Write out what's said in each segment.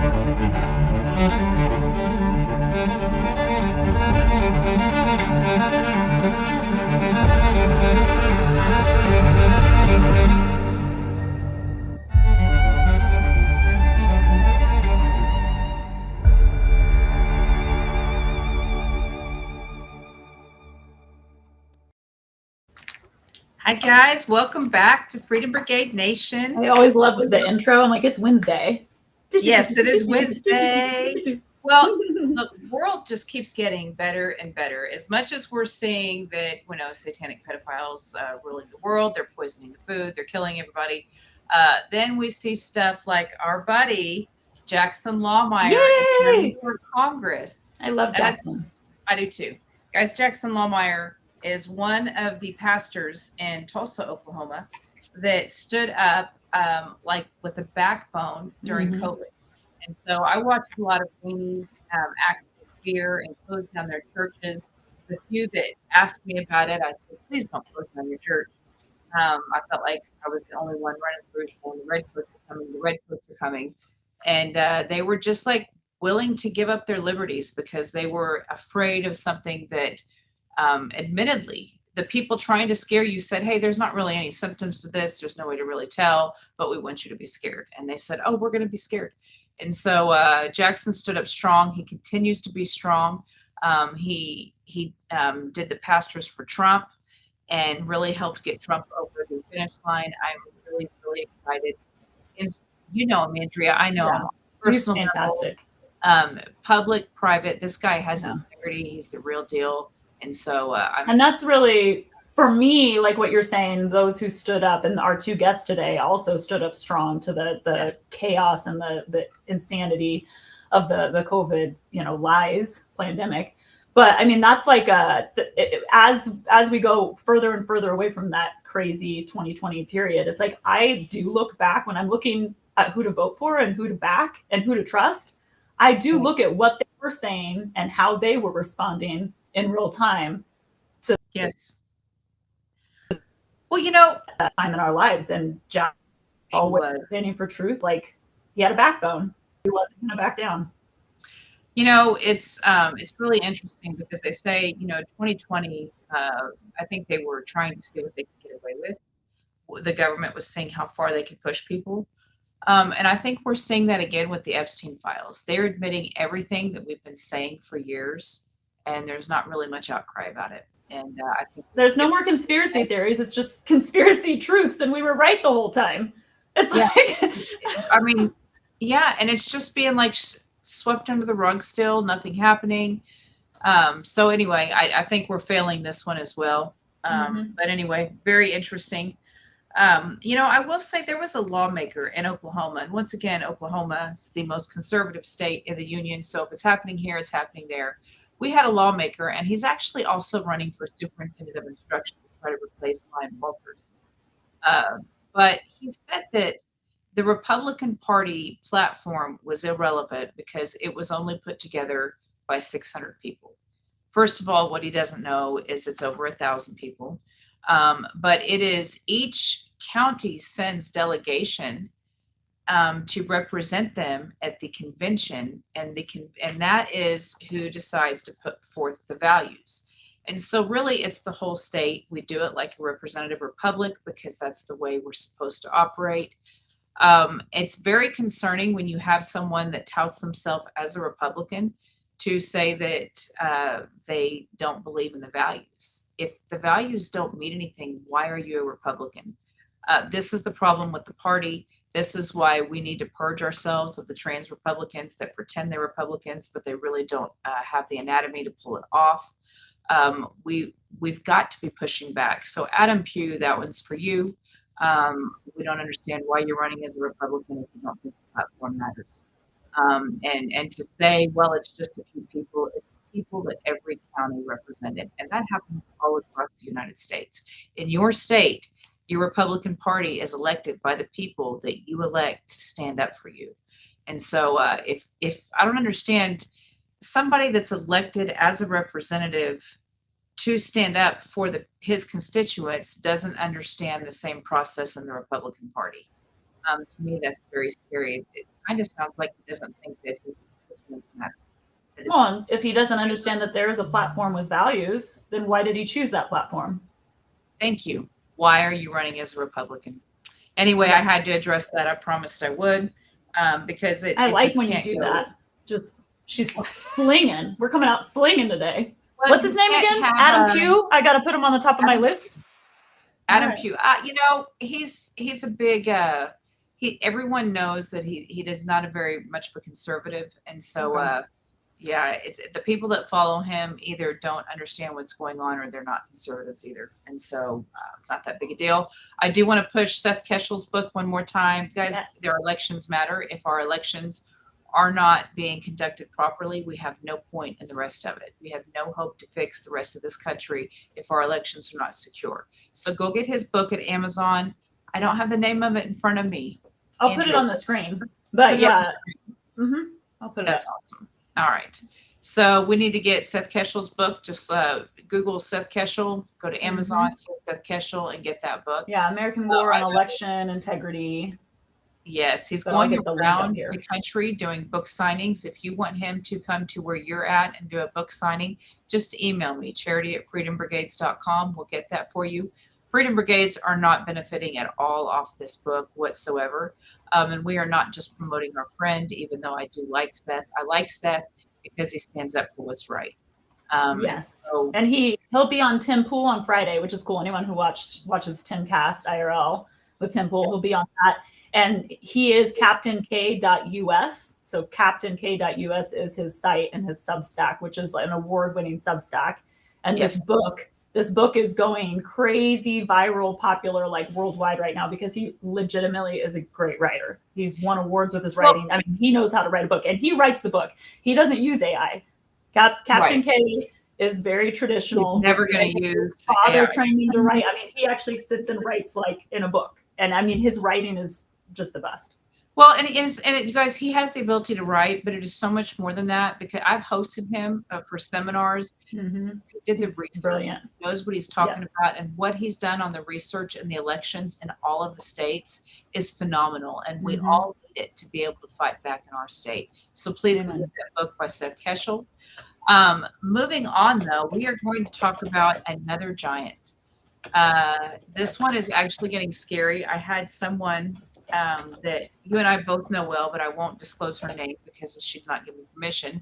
Hi guys, welcome back to Freedom Brigade Nation. I always love the intro. I'm like, it's Wednesday. Yes, it is Wednesday. Well, the world just keeps getting better and better. As much as we're seeing that, satanic pedophiles ruling the world, they're poisoning the food, they're killing everybody. Then we see stuff like our buddy Jackson Lawmeyer is running for Congress. I love Jackson. I do too. Guys, Jackson Lawmeyer is one of the pastors in Tulsa, Oklahoma, that stood up with a backbone during COVID. And so I watched a lot of weenies act in fear and close down their churches. The few that asked me about it, I said, please don't close down your church. I felt like I was the only one running through saying the redcoats are coming. And they were just like willing to give up their liberties because they were afraid of something that admittedly, the people trying to scare you said, hey, there's not really any symptoms to this. There's no way to really tell, but we want you to be scared. And they said, oh, we're going to be scared. And so Jackson stood up strong. He continues to be strong. He did the Pastors for Trump and really helped get Trump over the finish line. I'm really, really excited. And you know him, Andrea. I know him. Personal, fantastic. Public, private. This guy has integrity. He's the real deal. And so and that's really, for me, like what you're saying, those who stood up, and our two guests today also stood up strong to the chaos and the insanity of the COVID, lies pandemic. But I mean, that's like as we go further and further away from that crazy 2020 period, it's like I do look back when I'm looking at who to vote for and who to back and who to trust. I do look at what they were saying and how they were responding in real time to that time in our lives. And Jack always standing for truth. Like, he had a backbone. He wasn't going to back down. It's really interesting because they say, 2020, I think they were trying to see what they could get away with. The government was seeing how far they could push people. And I think we're seeing that again with the Epstein files. They're admitting everything that we've been saying for years, and there's not really much outcry about it. And I think there's no more conspiracy theories. It's just conspiracy truths, and we were right the whole time. It's and it's just being like swept under the rug still, nothing happening. So anyway, I think we're failing this one as well. But anyway, very interesting. I will say there was a lawmaker in Oklahoma, and once again, Oklahoma is the most conservative state in the union. So if it's happening here, it's happening there. We had a lawmaker, and he's actually also running for superintendent of instruction to try to replace Ryan Walters. But he said that the Republican Party platform was irrelevant because it was only put together by 600 people. First of all, what he doesn't know is it's over 1,000 people. But it is each county sends delegation to represent them at the convention, and that is who decides to put forth the values. And so really it's the whole state. We do it like a representative republic because that's the way we're supposed to operate. It's very concerning when you have someone that touts themselves as a Republican to say that they don't believe in the values. If the values don't mean anything, why are you a Republican? This is the problem with the party. This is why we need to purge ourselves of the trans Republicans that pretend they're Republicans, but they really don't have the anatomy to pull it off. We've got to be pushing back. So Adam Pugh, that one's for you. We don't understand why you're running as a Republican if you don't think the platform matters. And to say, well, it's just a few people, it's people that every county represented. And that happens all across the United States. In your state, your Republican Party is elected by the people that you elect to stand up for you. And so if I don't understand somebody that's elected as a representative to stand up for his constituents doesn't understand the same process in the Republican Party. To me, that's very scary. It kind of sounds like he doesn't think that his decisions matter. Well, and if he doesn't understand that there is a platform with values, then why did he choose that platform? Thank you. Why are you running as a Republican? Anyway, I had to address that. I promised I would, because I like just when you can't do go. that. Just she's slinging. We're coming out slinging today. But What's his name again? Adam Pugh. I got to put him on the top of my list. Adam Pugh. He's a big. Everyone knows that he is not a very much of a conservative, and so it's the people that follow him either don't understand what's going on or they're not conservatives either, and so it's not that big a deal. I do want to push Seth Keshel's book one more time, guys. Yes. Their elections matter. If our elections are not being conducted properly, we have no point in the rest of it. We have no hope to fix the rest of this country if our elections are not secure. So go get his book at Amazon. I don't have the name of it in front of me. I'll put it on the screen. But yeah, I'll put it. That's awesome. All right. So we need to get Seth Keshel's book. Just Google Seth Keshel, go to Amazon, Seth Keshel, and get that book. Yeah, American War on Election Integrity. Yes, he's going around the country doing book signings. If you want him to come to where you're at and do a book signing, just email me, charity@freedombrigades.com. We'll get that for you. Freedom Brigades are not benefiting at all off this book whatsoever. And we are not just promoting our friend, even though I do like Seth. I like Seth because he stands up for what's right. Yes. And he'll be on Tim Pool on Friday, which is cool. Anyone who watches Timcast IRL with Tim Pool, he'll be on that. And he is CaptainK.us. So CaptainK.us is his site and his Substack, which is an award-winning Substack. And this book is going crazy, viral, popular, like worldwide right now because he legitimately is a great writer. He's won awards with his writing. I mean, he knows how to write a book, and he writes the book. He doesn't use AI. Captain K is very traditional. He's never going to use father trained him to write. I mean, he actually sits and writes like in a book, and I mean, his writing is just the best. Well, and you guys, he has the ability to write, but it is so much more than that because I've hosted him for seminars. He did the research. Brilliant. He knows what he's talking about, and what he's done on the research and the elections in all of the states is phenomenal. And we all need it to be able to fight back in our state. So please go get that book by Seth Keshel. Moving on, though, we are going to talk about another giant. This one is actually getting scary. I had someone that you and I both know well, but I won't disclose her name because she's not given permission.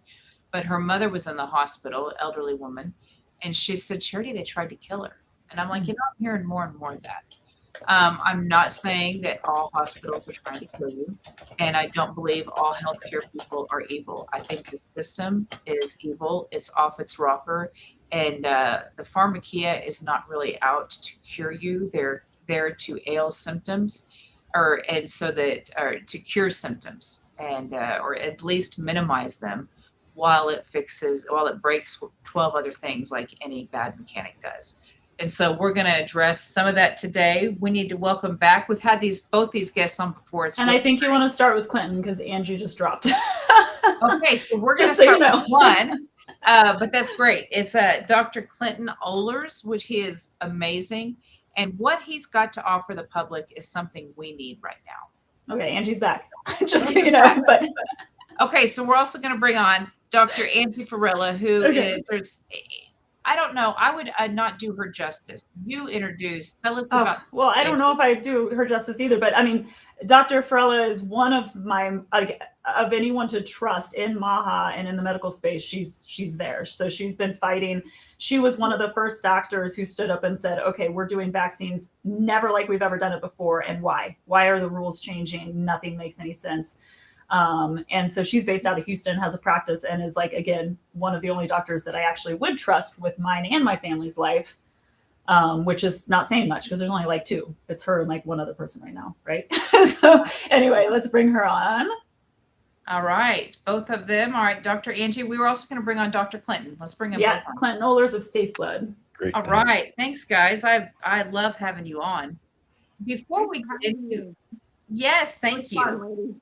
But her mother was in the hospital, elderly woman, and she said, Charity, they tried to kill her. And I'm like, I'm hearing more and more of that. I'm not saying that all hospitals are trying to kill you, and I don't believe all healthcare people are evil. I think the system is evil. It's off its rocker, and the pharmakia is not really out to cure you. They're there to ail symptoms. Or to cure symptoms and or at least minimize them while it breaks 12 other things like any bad mechanic does. And so we're going to address some of that today. We need to welcome back. We've had both these guests on before. And I think you want to start with Clinton because Angie just dropped. Okay, so we're going to start with one, but that's great. It's Dr. Clinton Ohlers, which he is amazing. And what he's got to offer the public is something we need right now. Okay, Angie's back. Just so you know. But okay, so we're also going to bring on Dr. Angie Farella, who is, I don't know, I would not do her justice. You tell us about. Well, I don't know if I do her justice either, but I mean, Dr. Farella is one of my, of anyone to trust in MAHA and in the medical space. She's there. So she's been fighting. She was one of the first doctors who stood up and said, okay, we're doing vaccines never like we've ever done it before. And why? Why are the rules changing? Nothing makes any sense. And so she's based out of Houston, has a practice, and is like, again, one of the only doctors that I actually would trust with mine and my family's life, which is not saying much because there's only like two. It's her and like one other person right now, right? So anyway, let's bring her on. All right, both of them. All right, Dr. Angie, we were also going to bring on Dr. Clinton. Let's bring them both on. Clinton Ohlers of Safe Blood. Great. All right, thanks, guys. I love having you on. Before we get into, yes, thank you.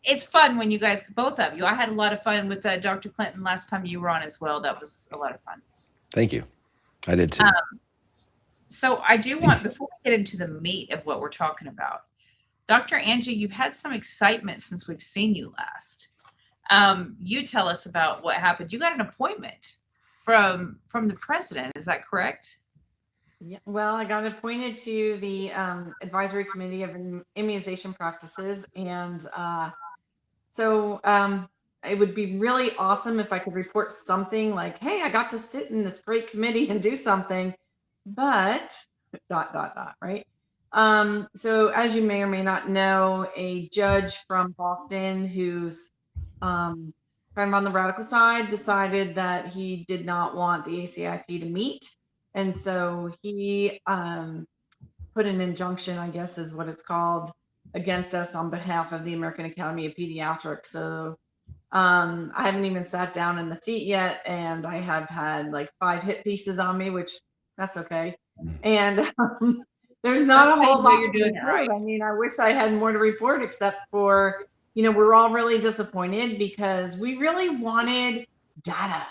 It's fun when you guys, both of you. I had a lot of fun with Dr. Clinton last time you were on as well. That was a lot of fun. Thank you. I did too. So I do want, before we get into the meat of what we're talking about, Dr. Angie, you've had some excitement since we've seen you last. You tell us about what happened. You got an appointment from the president. Is that correct? Yeah, well, I got appointed to the advisory committee of immunization practices, and so it would be really awesome if I could report something like, "Hey, I got to sit in this great committee and do something," but right? So as you may or may not know, a judge from Boston who's kind of on the radical side decided that he did not want the ACIP to meet. And so he put an injunction, I guess is what it's called, against us on behalf of the American Academy of Pediatrics. So I haven't even sat down in the seat yet, and I have had like 5 hit pieces on me, which that's okay. And there's not a whole lot you're doing it right. I mean, I wish I had more to report, except for, we're all really disappointed because we really wanted data.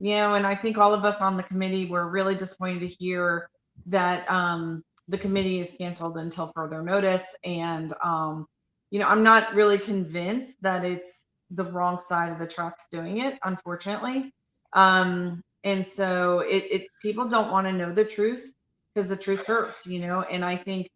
And I think all of us on the committee were really disappointed to hear that the committee is canceled until further notice. And, I'm not really convinced that it's the wrong side of the tracks doing it, unfortunately. And so people don't want to know the truth because the truth hurts, and I think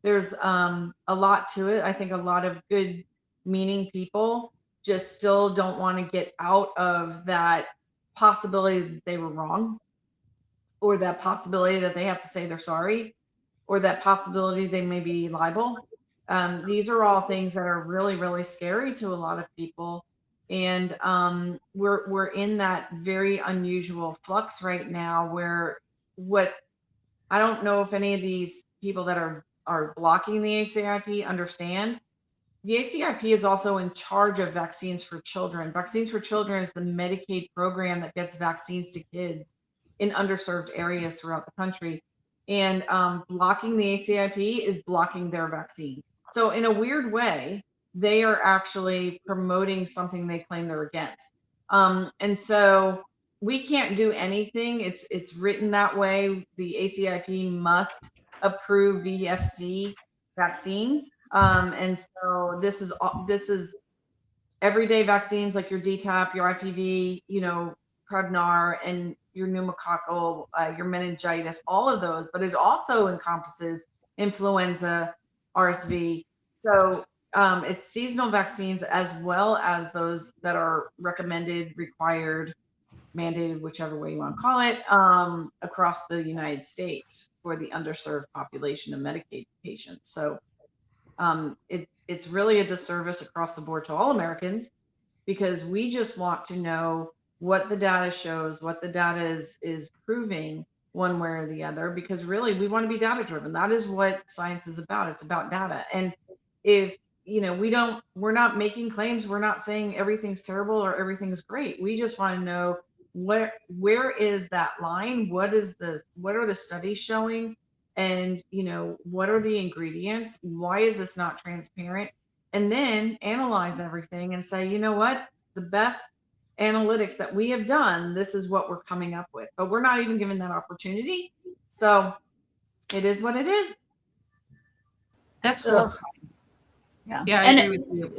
there's a lot to it. I think a lot of good meaning people just still don't want to get out of that possibility that they were wrong, or that possibility that they have to say they're sorry, or that possibility they may be liable. These are all things that are really, really scary to a lot of people. And we're in that very unusual flux right now where I don't know if any of these people that are blocking the ACIP understand. The ACIP is also in charge of vaccines for children. Vaccines for Children is the Medicaid program that gets vaccines to kids in underserved areas throughout the country. And blocking the ACIP is blocking their vaccines. So in a weird way, they are actually promoting something they claim they're against. And so we can't do anything. It's written that way. The ACIP must approve VFC vaccines. And so this is everyday vaccines like your DTaP, your IPV, Prevnar, and your pneumococcal, your meningitis, all of those, but it also encompasses influenza, RSV. So it's seasonal vaccines as well as those that are recommended, required, mandated, whichever way you want to call it, across the United States for the underserved population of Medicaid patients. So it's really a disservice across the board to all Americans, because we just want to know what the data shows, what the data is proving one way or the other, because really we want to be data driven. That is what science is about. It's about data. And if we're not making claims, we're not saying everything's terrible or everything's great. We just want to know where is that line? What are the studies showing? And what are the ingredients? Why is this not transparent? And then analyze everything and say, what, the best analytics that we have done, this is what we're coming up with. But we're not even given that opportunity. So it is what it is. That's horrifying. Yeah, I agree with you.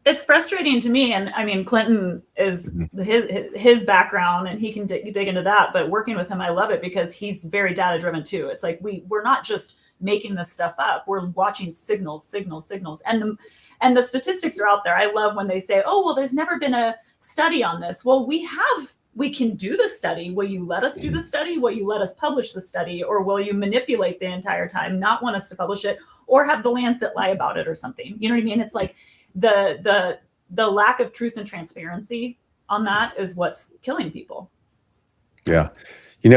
It's frustrating to me. And I mean, Clinton is his background, and he can dig into that. But working with him, I love it because he's very data driven too. It's like we're not just making this stuff up. We're watching signals, and the statistics are out there. I love when they say, "Oh, well, there's never been a study on this." Well, we can do the study. Will you let us do the study? Will you let us publish the study? Or will you manipulate the entire time, not want us to publish it, or have the Lancet lie about it or something? You know what I mean? It's like the lack of truth and transparency on that is what's killing people. Yeah.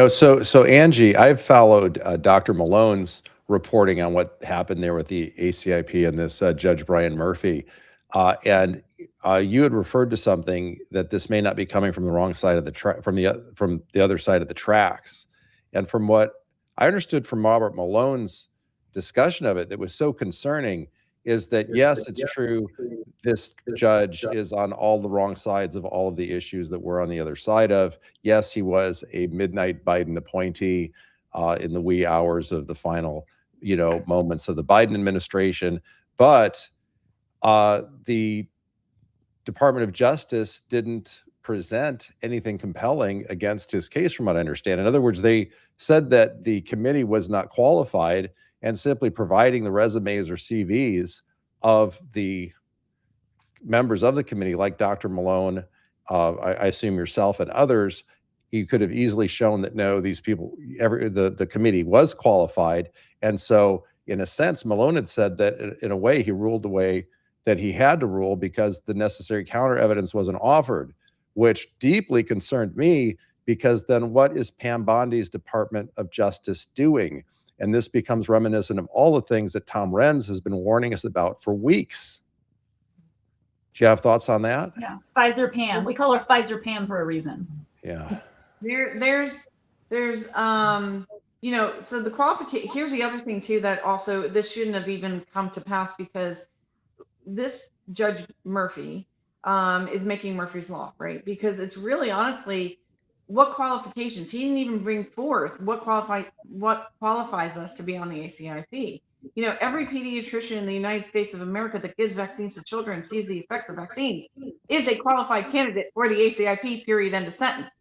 So Angie, I've followed Dr. Malone's reporting on what happened there with the ACIP and this Judge Brian Murphy. And you had referred to something that this may not be coming from the wrong side of the from the other side of the tracks. And from what I understood from Robert Malone's discussion of it, that was so concerning, is that yes, it's true, this judge is on all the wrong sides of all of the issues that we're on the other side of. Yes, he was a midnight Biden appointee in the wee hours of the final moments of the Biden administration. But the Department of Justice didn't present anything compelling against his case, from what I understand. In other words, they said that the committee was not qualified, and simply providing the resumes or CVs of the members of the committee, like Dr. Malone, I assume yourself and others, you could have easily shown that no, these people, the committee was qualified. And so, in a sense, Malone had said that in a way he ruled the way that he had to rule because the necessary counter evidence wasn't offered, which deeply concerned me, because then what is Pam Bondi's Department of Justice doing? And this becomes reminiscent of all the things that Tom Renz has been warning us about for weeks. Do you have thoughts on that? Yeah, Pfizer Pam. We call her Pfizer Pam for a reason. Yeah. There's you know, so the qualification, here's the other thing too, that also this shouldn't have even come to pass, because this Judge Murphy is making Murphy's Law, right? Because it's really honestly, what qualifications? He didn't even bring forth what qualifies us to be on the ACIP. You know, every pediatrician in the United States of America that gives vaccines to children and sees the effects of vaccines is a qualified candidate for the ACIP, period, end of sentence.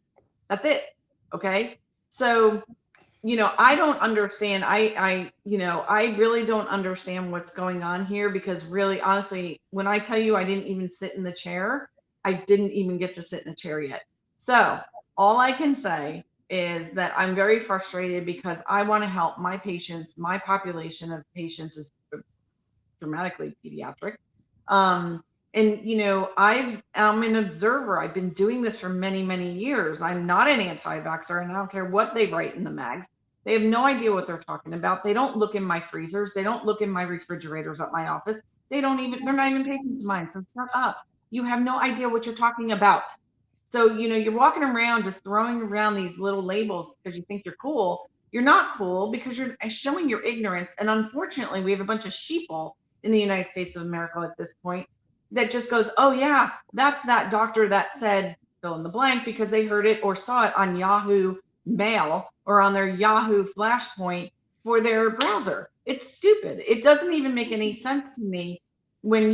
That's it. Okay. So, you know, I don't understand. I really don't understand what's going on here, because really, honestly, when I tell you I didn't even sit in the chair, I didn't even get to sit in the chair yet. So all I can say is that I'm very frustrated, because I want to help my patients. My population of patients is dramatically pediatric. And, you know, I'm an observer. I've been doing this for many, many years. I'm not an anti-vaxxer, and I don't care what they write in the mags. They have no idea what they're talking about. They don't look in my freezers. They don't look in my refrigerators at my office. They're not even patients of mine. So shut up. You have no idea what you're talking about. So, you know, you're walking around just throwing around these little labels because you think you're cool. You're not cool, because you're showing your ignorance. And unfortunately, we have a bunch of sheeple in the United States of America at this point that just goes, oh yeah, that's that doctor that said fill in the blank, because they heard it or saw it on Yahoo Mail or on their Yahoo Flashpoint for their browser. It's stupid. It doesn't even make any sense to me when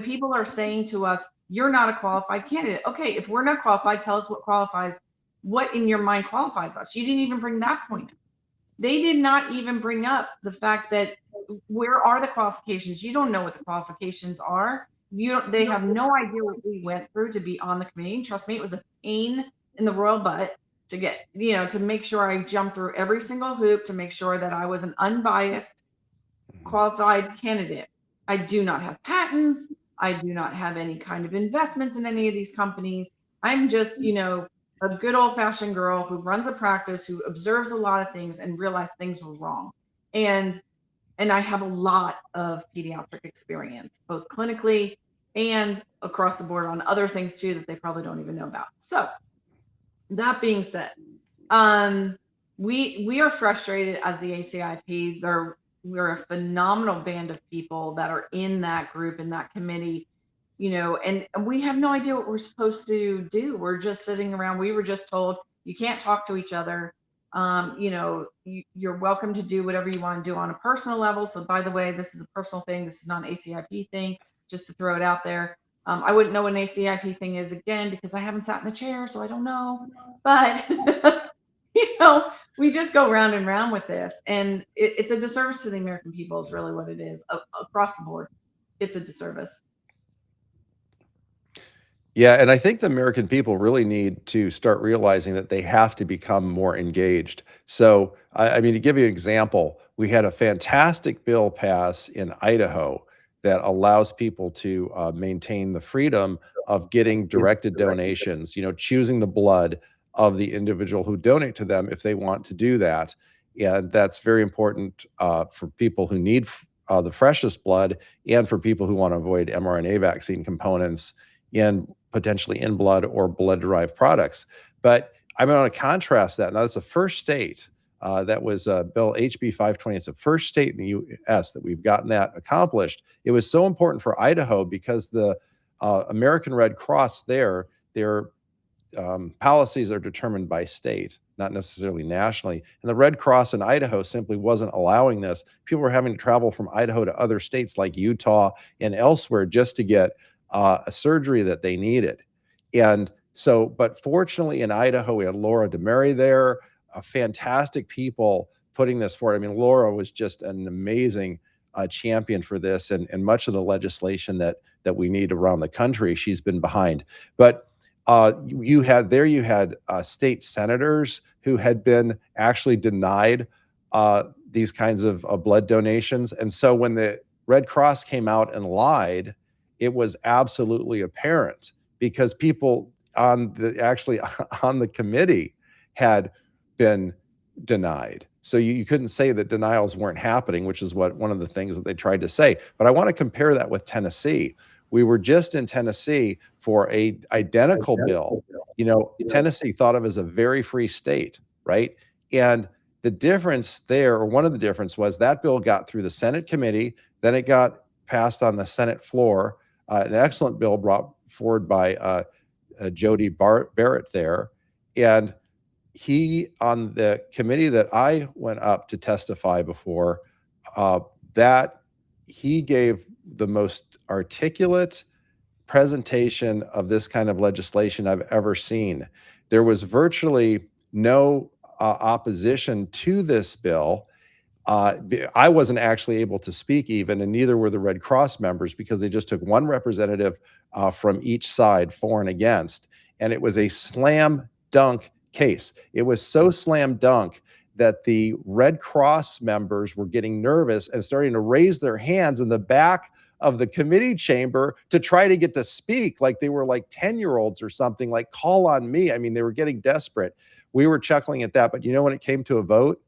people are saying to us, you're not a qualified candidate. Okay, if we're not qualified, tell us what in your mind qualifies us. You didn't even bring that point up. They did not even bring up the fact that where are the qualifications? You don't know what the qualifications are. They have no idea what we went through to be on the committee. Trust me, it was a pain in the royal butt to get, you know, to make sure I jumped through every single hoop to make sure that I was an unbiased, qualified candidate. I do not have patents. I do not have any kind of investments in any of these companies. I'm just, you know, a good old fashioned girl who runs a practice, who observes a lot of things and realized things were wrong. And I have a lot of pediatric experience, both clinically and across the board on other things too that they probably don't even know about. So that being said, we are frustrated as the ACIP. We're a phenomenal band of people that are in that group, in that committee, you know, and we have no idea what we're supposed to do. We're just sitting around. We were just told you can't talk to each other. You know, you're welcome to do whatever you want to do on a personal level. So by the way, this is a personal thing. This is not an ACIP thing, just to throw it out there. I wouldn't know what an ACIP thing is, again, because I haven't sat in a chair, so I don't know. But, you know, we just go round and round with this. And it's a disservice to the American people is really what it is. Across the board, it's a disservice. Yeah, and I think the American people really need to start realizing that they have to become more engaged. So, I mean, to give you an example, we had a fantastic bill pass in Idaho that allows people to maintain the freedom of getting directed donations, you know, choosing the blood of the individual who donate to them if they want to do that. And that's very important for people who need the freshest blood, and for people who want to avoid mRNA vaccine components potentially in blood or blood-derived products. But I'm going to contrast that. Now, that's the first state that was Bill HB 520. It's the first state in the U.S. that we've gotten that accomplished. It was so important for Idaho because the American Red Cross there, they're policies are determined by state, not necessarily nationally. And the Red Cross in Idaho simply wasn't allowing this. People were having to travel from Idaho to other states like Utah and elsewhere just to get a surgery that they needed. And so, but fortunately in Idaho, we had Laura DeMary there, fantastic people putting this forward. I mean, Laura was just an amazing champion for this, and much of the legislation that we need around the country, she's been behind. But you had state senators who had been actually denied these kinds of blood donations. And so when the Red Cross came out and lied, it was absolutely apparent, because people on the committee had been denied. So you couldn't say that denials weren't happening, which is one of the things that they tried to say. But I want to compare that with Tennessee. We were just in Tennessee for a identical bill. You know, Tennessee thought of as a very free state, right? And the difference there, or one of the difference, was that bill got through the Senate committee, then it got passed on the Senate floor, an excellent bill brought forward by Jody Barrett there. And he, on the committee that I went up to testify before, that he gave the most articulate presentation of this kind of legislation I've ever seen. There was virtually no opposition to this bill. I wasn't actually able to speak even, and neither were the Red Cross members, because they just took one representative from each side, for and against, and it was a slam dunk case. It was so slam dunk that the Red Cross members were getting nervous and starting to raise their hands in the back of the committee chamber to try to get to speak, like they were like 10-year-olds or something, like, call on me. I mean, they were getting desperate. We were chuckling at that. But you know, when it came to a vote,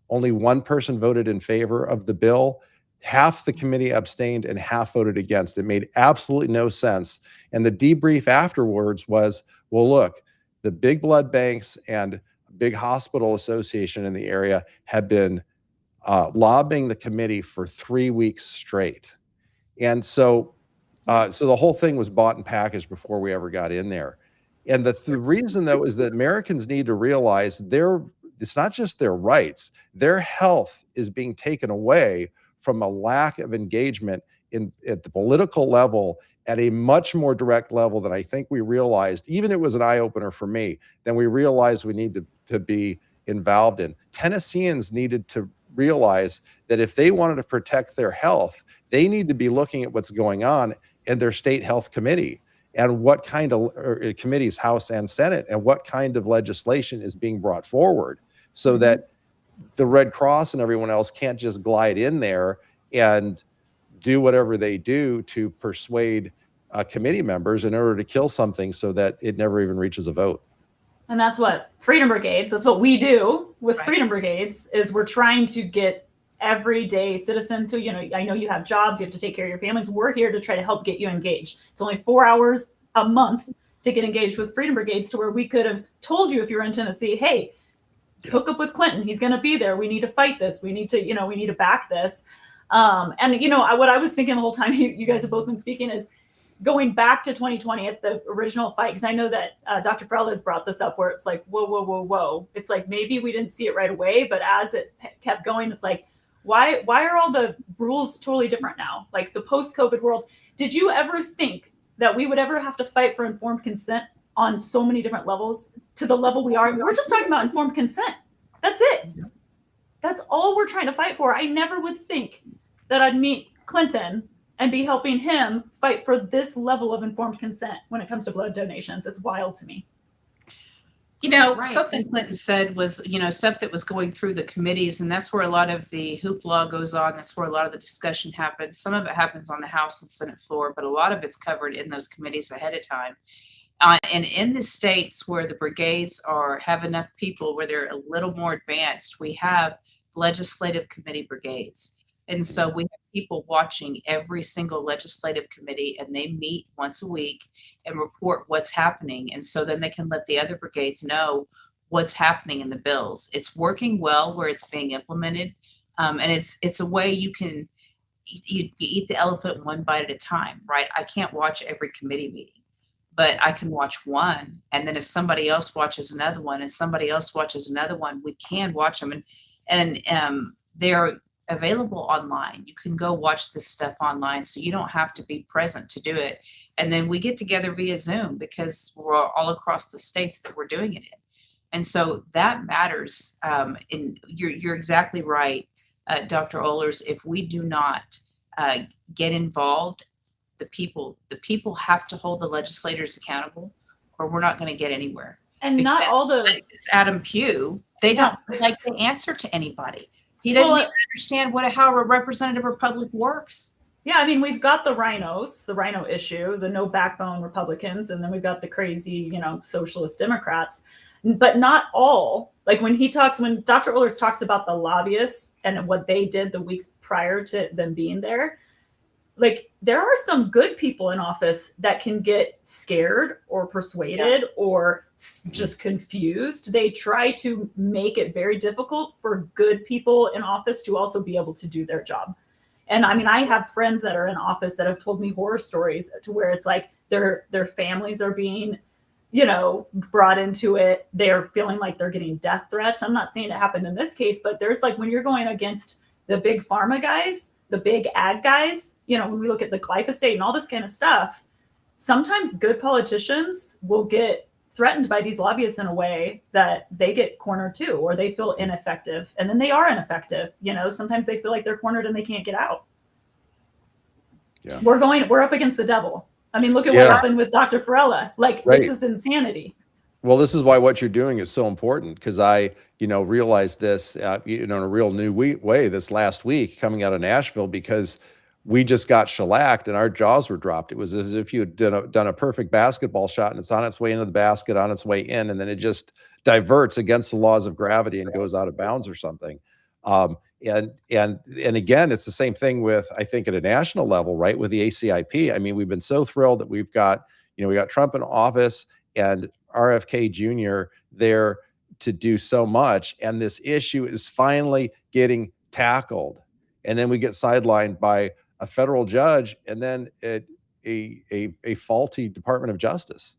only one person voted in favor of the bill. Half the committee abstained and half voted against. It made absolutely no sense. And the debrief afterwards was, well, look, the big blood banks and big hospital association in the area had been lobbying the committee for 3 weeks straight. And so the whole thing was bought and packaged before we ever got in there. And the reason, though, is that Americans need to realize it's not just their rights, their health is being taken away from a lack of engagement at the political level at a much more direct level than I think we realized. Even it was an eye-opener for me, than we realized we need to be involved in. Tennesseans needed to realize that if they wanted to protect their health, they need to be looking at what's going on in their state health committee, and what kind of committees, House and Senate, and what kind of legislation is being brought forward, so that the Red Cross and everyone else can't just glide in there and do whatever they do to persuade committee members in order to kill something so that it never even reaches a vote. And that's what Freedom Brigades, that's what we do with Freedom Brigades, is we're trying to get everyday citizens who, you know, I know you have jobs, you have to take care of your families. We're here to try to help get you engaged. It's only 4 hours a month to get engaged with Freedom Brigades, to where we could have told you, if you're in Tennessee, hey, hook up with Clinton. He's going to be there. We need to fight this. We need to, you know, we need to back this. And, you know, what I was thinking the whole time you guys have both been speaking is going back to 2020 at the original fight. Because I know that Dr. Farella has brought this up, where it's like, whoa. It's like, maybe we didn't see it right away, but as it kept going, it's like, why are all the rules totally different now? Like the post-COVID world, did you ever think that we would ever have to fight for informed consent on so many different levels to the level we are? We're just talking about informed consent. That's it. That's all we're trying to fight for. I never would think that I'd meet Clinton and be helping him fight for this level of informed consent when it comes to blood donations. It's wild to me. You know, something Clinton said was, you know, stuff that was going through the committees, and that's where a lot of the hoopla goes on. That's where a lot of the discussion happens. Some of it happens on the House and Senate floor, but a lot of it's covered in those committees ahead of time. And in the states where the brigades have enough people, where they're a little more advanced, we have legislative committee brigades. And so we have people watching every single legislative committee, and they meet once a week and report what's happening. And so then they can let the other brigades know what's happening in the bills. It's working well where it's being implemented. And it's a way you can you eat the elephant one bite at a time, right? I can't watch every committee meeting, but I can watch one. And then if somebody else watches another one and somebody else watches another one, we can watch them. And they're available online. You can go watch this stuff online, so you don't have to be present to do it. And then we get together via Zoom because we're all across the states that we're doing it in. And so that matters. And you're exactly right, Dr. Ohlers. If we do not get involved, the people have to hold the legislators accountable, or we're not going to get anywhere. And not Because all the it's Adam Pugh. They don't like to answer to anybody. He doesn't even understand how a representative republic works. Yeah, I mean, we've got the rhinos, the rhino issue, the no backbone Republicans, and then we've got the crazy, socialist Democrats. But not all. Like when Dr. Ohlers talks about the lobbyists and what they did the weeks prior to them being there, like there are some good people in office that can get scared or persuaded or just confused. They try to make it very difficult for good people in office to also be able to do their job. And I mean, I have friends that are in office that have told me horror stories to where it's like their families are being, brought into it. They're feeling like they're getting death threats. I'm not saying it happened in this case, but there's like when you're going against the big pharma guys, the big ag guys, when we look at the glyphosate and all this kind of stuff, sometimes good politicians will get threatened by these lobbyists in a way that they get cornered too, or they feel ineffective. And then they are ineffective. Sometimes they feel like they're cornered and they can't get out. Yeah. We're up against the devil. I mean, look at what happened with Dr. Farella. This is insanity. Well, this is why what you're doing is so important, because I, realized this, in a real new way this last week coming out of Nashville, because we just got shellacked and our jaws were dropped. It was as if you had done a perfect basketball shot and it's on its way into the basket, on its way in, and then it just diverts against the laws of gravity and goes out of bounds or something. And again, it's the same thing with, I think, at a national level, right, with the ACIP. I mean, we've been so thrilled that we got Trump in office and RFK Jr. there to do so much, and this issue is finally getting tackled. And then we get sidelined by a federal judge and then a faulty Department of Justice.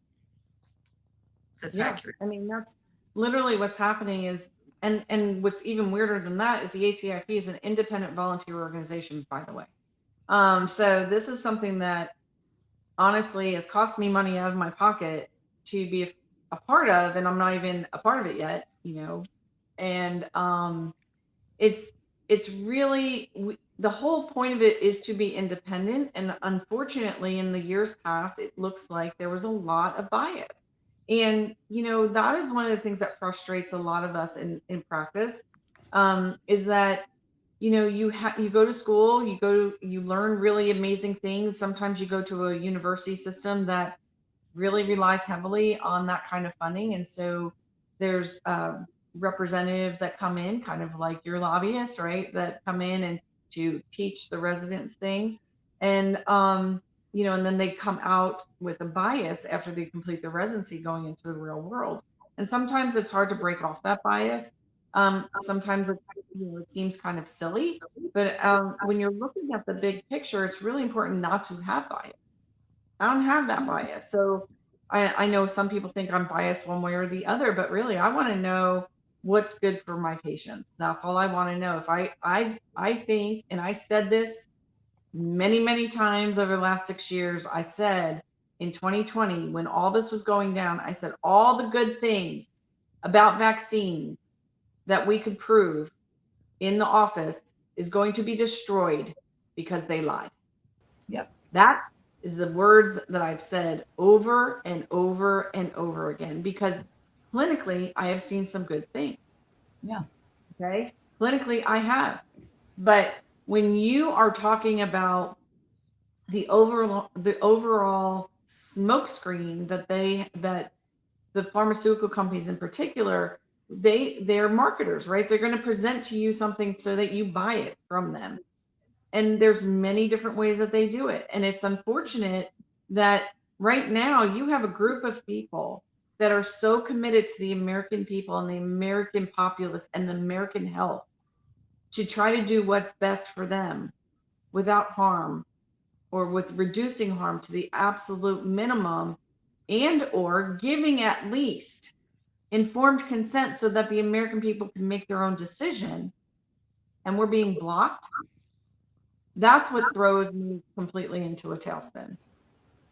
That's accurate. I mean, that's literally what's happening is, and what's even weirder than that is the ACIP is an independent volunteer organization, by the way. So this is something that honestly has cost me money out of my pocket to be a part of, and I'm not even a part of it yet, and it's really, the whole point of it is to be independent. And unfortunately, in the years past, it looks like there was a lot of bias. And, that is one of the things that frustrates a lot of us in practice, is that, you go to school, you learn really amazing things. Sometimes you go to a university system that really relies heavily on that kind of funding. And so there's representatives that come in, kind of like your lobbyists, right, that come in and to teach the residents things. And, and then they come out with a bias after they complete their residency going into the real world. And sometimes it's hard to break off that bias. Sometimes it seems kind of silly, but when you're looking at the big picture, it's really important not to have bias. I don't have that bias. So I know some people think I'm biased one way or the other, but really I want to know what's good for my patients. That's all I want to know. If I think, and I said this many, many times over the last 6 years, I said in 2020, when all this was going down, I said all the good things about vaccines that we could prove in the office is going to be destroyed because they lied. Yep. That is the words that I've said over and over and over again, because clinically I have seen some good things. Yeah. Okay. Clinically I have. But when you are talking about the overall smoke screen that the pharmaceutical companies in particular, they're marketers, right? They're going to present to you something so that you buy it from them. And there's many different ways that they do it. And it's unfortunate that right now you have a group of people that are so committed to the American people and the American populace and the American health to try to do what's best for them without harm, or with reducing harm to the absolute minimum, and or giving at least informed consent so that the American people can make their own decision, and we're being blocked, that's what throws me completely into a tailspin.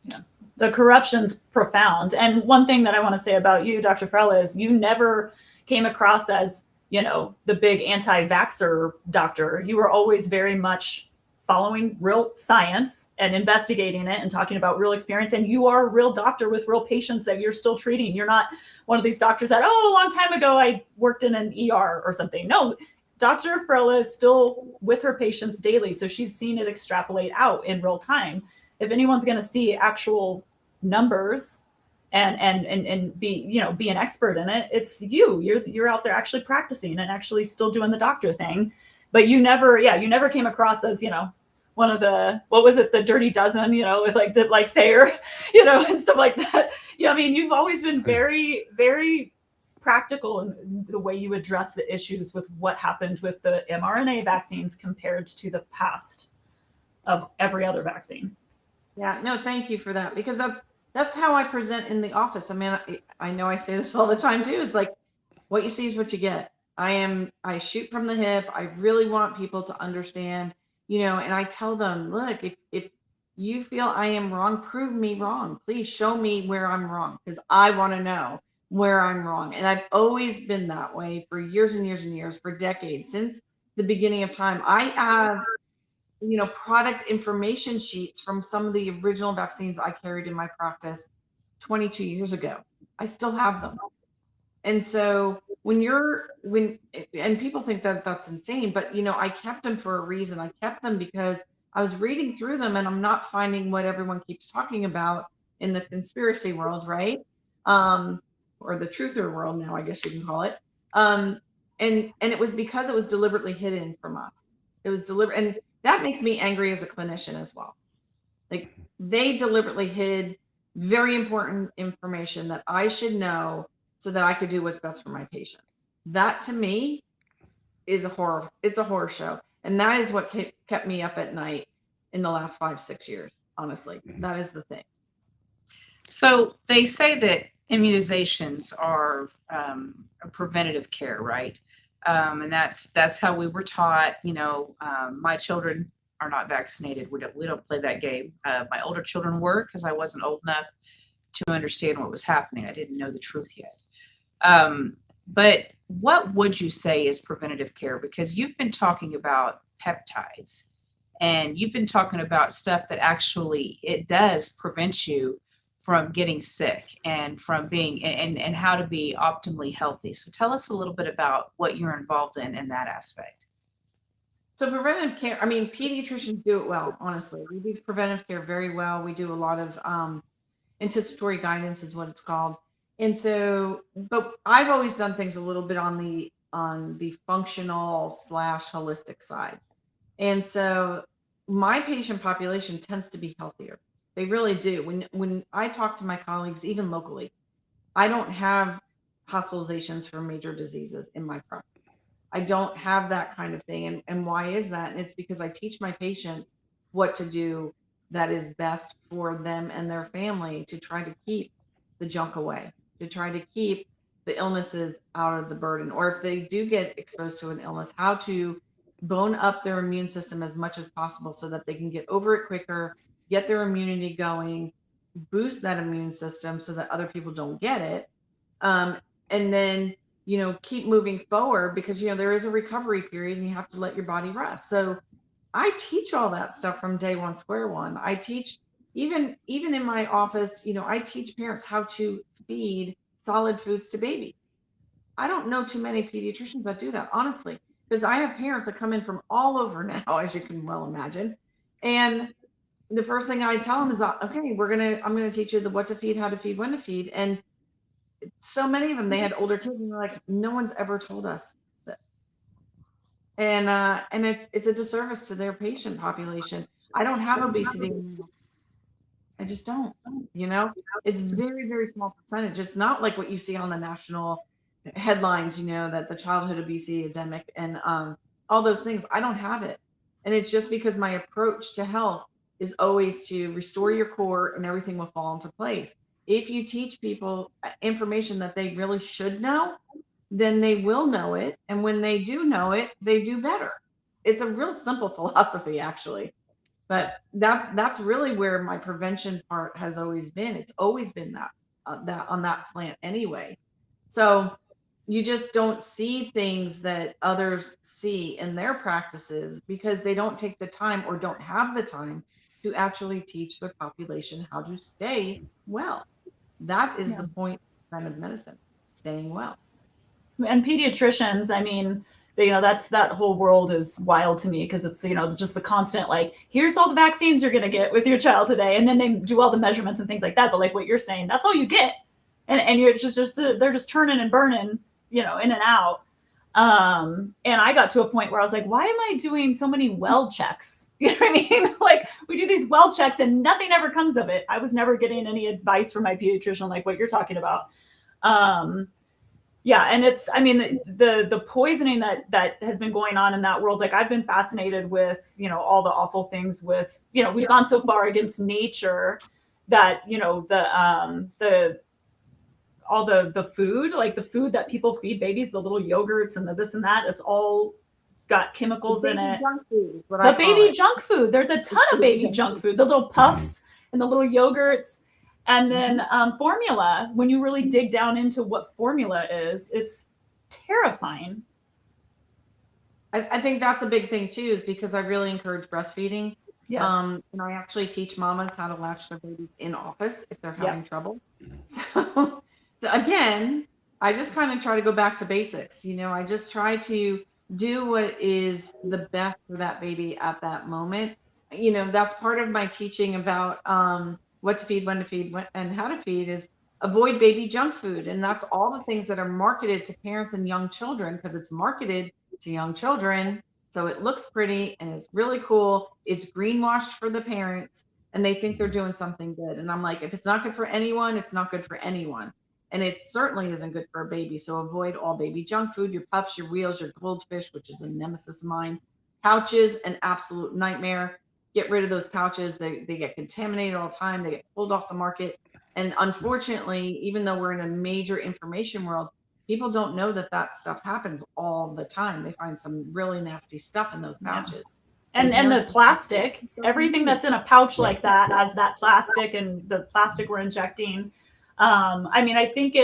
Yeah. The corruption's profound. And one thing that I want to say about you, Dr. Farella, is you never came across as, you know, the big anti-vaxxer doctor. You were always very much following real science and investigating it and talking about real experience. And you are a real doctor with real patients that you're still treating. You're not one of these doctors that, oh, a long time ago, I worked in an ER or something. No, Dr. Farella is still with her patients daily. So she's seen it extrapolate out in real time. If anyone's going to see actual numbers and be, you know, be an expert in it, it's you. You're out there actually practicing and actually still doing the doctor thing. But you never came across as, you know, one of the, what was it, the Dirty Dozen, you know, with like the like Sayer, you know, and stuff like that. Yeah, I mean, you've always been very, very practical in the way you address the issues with what happened with the mRNA vaccines compared to the past of every other vaccine. Yeah, no, thank you for that, because that's how I present in the office. I mean, I know I say this all the time too. It's like, what you see is what you get. I shoot from the hip. I really want people to understand, you know, and I tell them, look, if you feel I am wrong, prove me wrong. Please show me where I'm wrong, because I want to know where I'm wrong. And I've always been that way for years and years and years, for decades, since the beginning of time. I have, you know, product information sheets from some of the original vaccines I carried in my practice 22 years ago. I still have them. And so and people think that that's insane, but you know, I kept them for a reason. I kept them because I was reading through them and I'm not finding what everyone keeps talking about in the conspiracy world, right? Or the truther world now, I guess you can call it. And it was because it was deliberately hidden from us. It was deliberate, and that makes me angry as a clinician as well. Like, they deliberately hid very important information that I should know so that I could do what's best for my patients. That to me is a horror. It's a horror show. And that is what kept me up at night in the last 5-6 years. Honestly, that is the thing. So they say that immunizations are a preventative care, right? And that's how we were taught. You know, my children are not vaccinated. We don't play that game. My older children were, because I wasn't old enough to understand what was happening. I didn't know the truth yet. But what would you say is preventative care? Because you've been talking about peptides, and you've been talking about stuff that actually it does prevent you from getting sick and from being and how to be optimally healthy. So tell us a little bit about what you're involved in that aspect. So preventive care, I mean, pediatricians do it well, honestly. We do preventive care very well. We do a lot of anticipatory guidance is what it's called. And so, but I've always done things a little bit on the functional / holistic side. And so my patient population tends to be healthier. They really do. When I talk to my colleagues, even locally, I don't have hospitalizations for major diseases in my practice. I don't have that kind of thing. And why is that? And it's because I teach my patients what to do that is best for them and their family to try to keep the junk away, to try to keep the illnesses out of the burden. Or if they do get exposed to an illness, how to bone up their immune system as much as possible so that they can get over it quicker, get their immunity going, boost that immune system so that other people don't get it. And then, you know, keep moving forward, because, you know, there is a recovery period and you have to let your body rest. So I teach all that stuff from day one, square one. I teach even in my office, you know, I teach parents how to feed solid foods to babies. I don't know too many pediatricians that do that, honestly, because I have parents that come in from all over now, as you can well imagine. And the first thing I tell them is, okay, I'm going to teach you what to feed, how to feed, when to feed. And so many of them, they had older kids and they're like, no one's ever told us this. And it's a disservice to their patient population. I don't have obesity. I just don't, you know, it's very, very small percentage. It's not like what you see on the national headlines, you know, that the childhood obesity epidemic and all those things. I don't have it. And it's just because my approach to health is always to restore your core and everything will fall into place. if you teach people information that they really should know, then they will know it. And when they do know it, they do better. It's a real simple philosophy, actually. But that's really where my prevention part has always been. It's always been that on that slant anyway. So you just don't see things that others see in their practices because they don't take the time or don't have the time to actually teach their population how to stay well. That is the point of preventive medicine, staying well. And pediatricians, I mean, that whole world is wild to me because it's, just the constant, like, here's all the vaccines you're going to get with your child today. And then they do all the measurements and things like that. But like what you're saying, that's all you get. And you're they're just turning and burning, in and out. And I got to a point where I was like, why am I doing so many well checks? You know what I mean? Like, we do these well checks and nothing ever comes of it. I was never getting any advice from my pediatrician, like what you're talking about. Yeah. And it's, I mean, the poisoning that has been going on in that world, like I've been fascinated with, all the awful things with, we've gone so far against nature that, all the food, like the food that people feed babies, the little yogurts and the this and that, it's all got chemicals in it. The baby junk food. There's a ton of baby junk food, the little puffs and the little yogurts. And then formula, when you really dig down into what formula is, it's terrifying. I think that's a big thing too, is because I really encourage breastfeeding. Yes. And I actually teach mamas how to latch their babies in office if they're having trouble. So again, I just kind of try to go back to basics. I just try to do what is the best for that baby at that moment. That's part of my teaching about what to feed, when to feed, and how to feed is avoid baby junk food. And that's all the things that are marketed to parents and young children because it's marketed to young children. So it looks pretty and it's really cool. It's greenwashed for the parents and they think they're doing something good. And I'm like, if it's not good for anyone, it's not good for anyone. And it certainly isn't good for a baby. So avoid all baby junk food, your puffs, your wheels, your goldfish, which is a nemesis of mine. Pouches, an absolute nightmare. Get rid of those pouches. They get contaminated all the time. They get pulled off the market. And unfortunately, even though we're in a major information world, people don't know that stuff happens all the time. They find some really nasty stuff in those pouches. And the plastic, everything that's in a pouch like that has that plastic and the plastic we're injecting. I mean, I think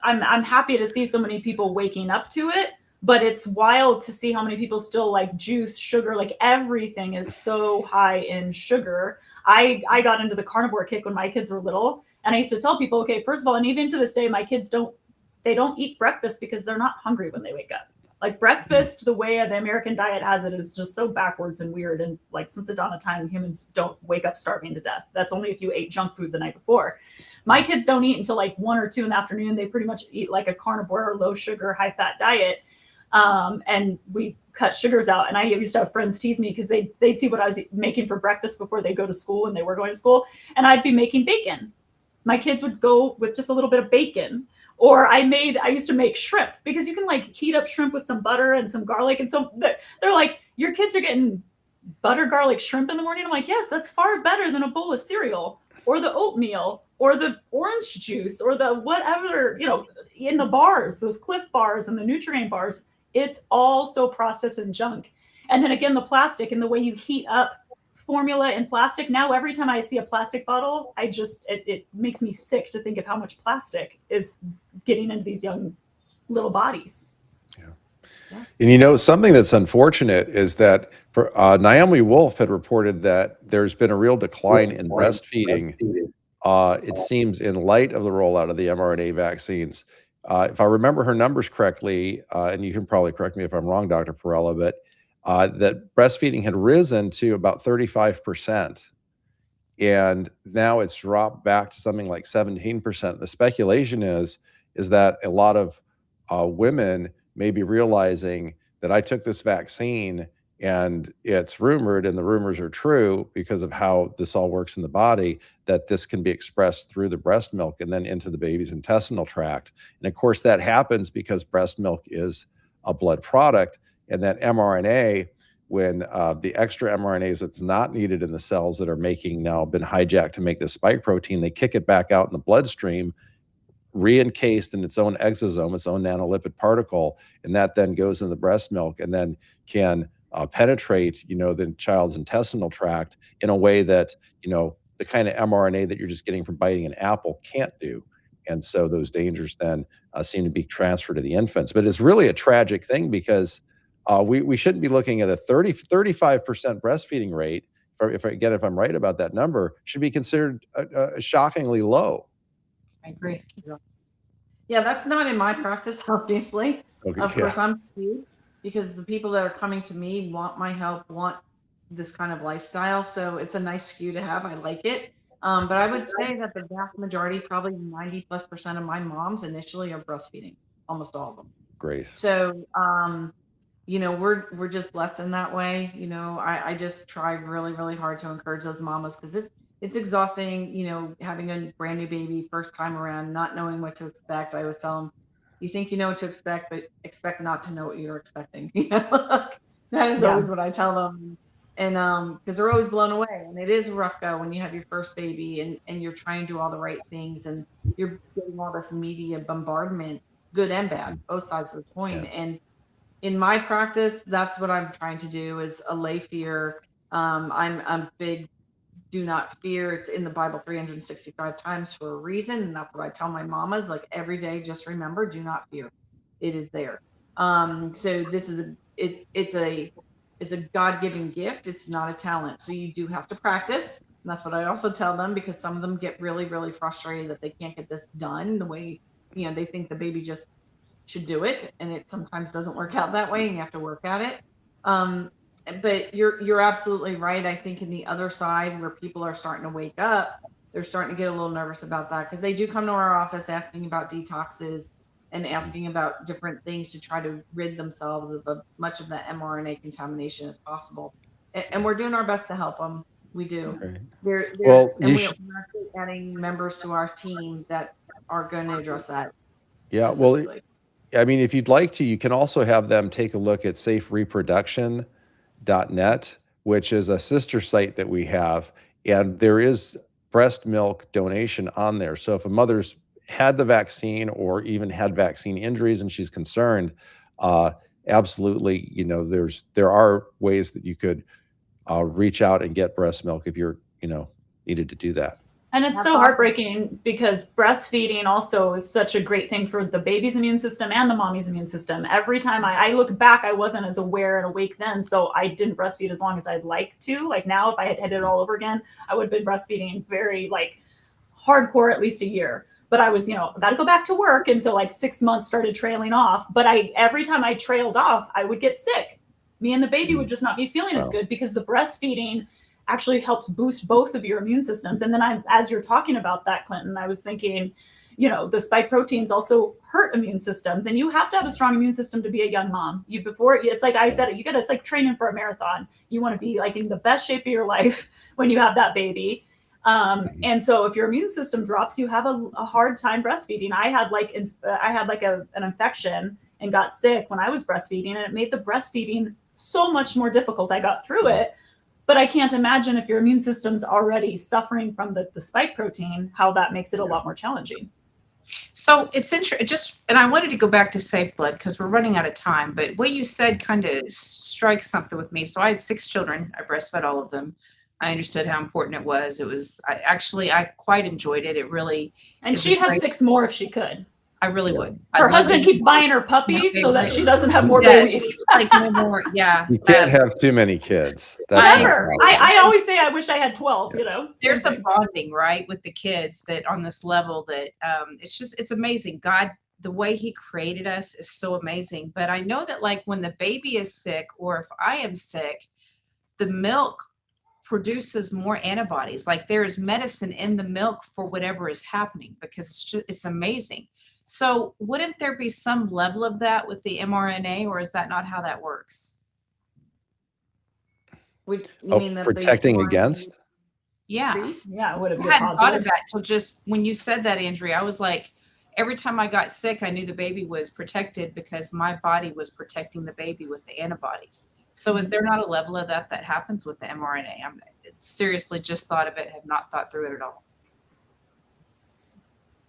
I'm happy to see so many people waking up to it, but it's wild to see how many people still like juice, sugar, like everything is so high in sugar. I got into the carnivore kick when my kids were little, and I used to tell people, okay, first of all, and even to this day, my kids don't eat breakfast because they're not hungry when they wake up. Like breakfast, the way the American diet has it is just so backwards and weird. And like since the dawn of time, humans don't wake up starving to death. That's only if you ate junk food the night before. My kids don't eat until like 1 or 2 in the afternoon. They pretty much eat like a carnivore or low sugar, high fat diet. And we cut sugars out. And I used to have friends tease me because they'd see what I was making for breakfast before they go to school, and they were going to school. And I'd be making bacon. My kids would go with just a little bit of bacon. Or I used to make shrimp, because you can like heat up shrimp with some butter and some garlic. And so they're like, your kids are getting butter garlic shrimp in the morning. I'm like, yes, that's far better than a bowl of cereal or the oatmeal or the orange juice or the whatever, in the bars, those Cliff bars and the Nutrigrain bars. It's all so processed and junk. And then again, the plastic and the way you heat up formula in plastic. Now, every time I see a plastic bottle, it makes me sick to think of how much plastic is getting into these young little bodies. Yeah. And something that's unfortunate is that for Naomi Wolf had reported that there's been a real decline in breastfeeding. It seems in light of the rollout of the mRNA vaccines. If I remember her numbers correctly, and you can probably correct me if I'm wrong, Dr. Farella, but that breastfeeding had risen to about 35%. And now it's dropped back to something like 17%. The speculation is that a lot of women may be realizing that I took this vaccine and it's rumored, and the rumors are true because of how this all works in the body, that this can be expressed through the breast milk and then into the baby's intestinal tract. And of course, that happens because breast milk is a blood product, and that mRNA when the extra mRNAs that's not needed in the cells that are making now been hijacked to make the spike protein, they kick it back out in the bloodstream, re-encased in its own exosome, its own nanolipid particle, and that then goes in the breast milk and then can penetrate, the child's intestinal tract in a way that, the kind of mRNA that you're just getting from biting an apple can't do. And so those dangers then seem to be transferred to the infants. But it's really a tragic thing because we shouldn't be looking at a 35% breastfeeding rate. If I'm right about that number, should be considered shockingly low. I agree. Yeah, that's not in my practice, obviously. Okay, of course, I'm skewed because the people that are coming to me want my help, want this kind of lifestyle. So it's a nice skew to have. I like it. But I would say that the vast majority, probably 90+% of my moms initially are breastfeeding, almost all of them. Great. So, we're just blessed in that way. I just try really, really hard to encourage those mamas because it's exhausting, having a brand new baby first time around, not knowing what to expect. I always tell them, you think you know what to expect, but expect not to know what you're expecting. That is always what I tell them. And because they're always blown away, and it is a rough go when you have your first baby and you're trying to do all the right things and you're getting all this media bombardment, good and bad, both sides of the coin. Yeah. And in my practice, that's what I'm trying to do is allay fear. I'm big, do not fear. It's in the Bible 365 times for a reason. And that's what I tell my mamas, like every day, just remember, do not fear. It is there. So this is it's a God-given gift. It's not a talent. So you do have to practice. And that's what I also tell them because some of them get really, really frustrated that they can't get this done the way, they think the baby just should do it. And it sometimes doesn't work out that way and you have to work at it. But you're absolutely right. I think in the other side where people are starting to wake up, they're starting to get a little nervous about that because they do come to our office asking about detoxes and asking about different things to try to rid themselves of as much of that mRNA contamination as possible. And we're doing our best to help them. We do. Okay. We're actually adding members to our team that are going to address that. Yeah. Well, I mean, if you'd like to, you can also have them take a look at safereproduction.net, which is a sister site that we have. And there is breast milk donation on there. So if a mother's had the vaccine or even had vaccine injuries and she's concerned, absolutely, there are ways that you could reach out and get breast milk if you're, needed to do that. And it's so heartbreaking because breastfeeding also is such a great thing for the baby's immune system and the mommy's immune system. Every time I look back, I wasn't as aware and awake then. So I didn't breastfeed as long as I'd like to. Like now, if I had it all over again, I would have been breastfeeding very hardcore, at least a year. But I was, got to go back to work. And so 6 months started trailing off. But every time I trailed off, I would get sick. Me and the baby would just not be feeling as good because the breastfeeding actually helps boost both of your immune systems. And then as you're talking about that, Clinton, I was thinking, the spike proteins also hurt immune systems. And you have to have a strong immune system to be a young mom. It's like I said, it's like training for a marathon. You want to be in the best shape of your life when you have that baby. And so if your immune system drops, you have a hard time breastfeeding. I had an infection and got sick when I was breastfeeding, and it made the breastfeeding so much more difficult. I got through it, but I can't imagine if your immune system's already suffering from the spike protein, how that makes it a lot more challenging. So it's interesting. And I wanted to go back to Safe Blood because we're running out of time, but what you said kind of strikes something with me. So I had 6 children. I breastfed all of them. I understood how important it was. I quite enjoyed it. It really. And she'd have 6 more if she could. I really would. Her husband keeps buying her puppies so that she doesn't have more babies. No more. Yeah. You can't have too many kids. Whatever. I always say I wish I had 12, There's a bonding, right, with the kids that on this level that it's amazing. God, the way he created us is so amazing. But I know that when the baby is sick or if I am sick, the milk produces more antibodies. There is medicine in the milk for whatever is happening because it's amazing. So wouldn't there be some level of that with the mRNA, or is that not how that works? You mean that protecting against? Yeah. Yeah, it would have been I hadn't positive. thought of that till just when you said that, Andrea. I was like, every time I got sick, I knew the baby was protected because my body was protecting the baby with the antibodies. So is there not a level of that happens with the mRNA? I'm seriously just thought of it, have not thought through it at all.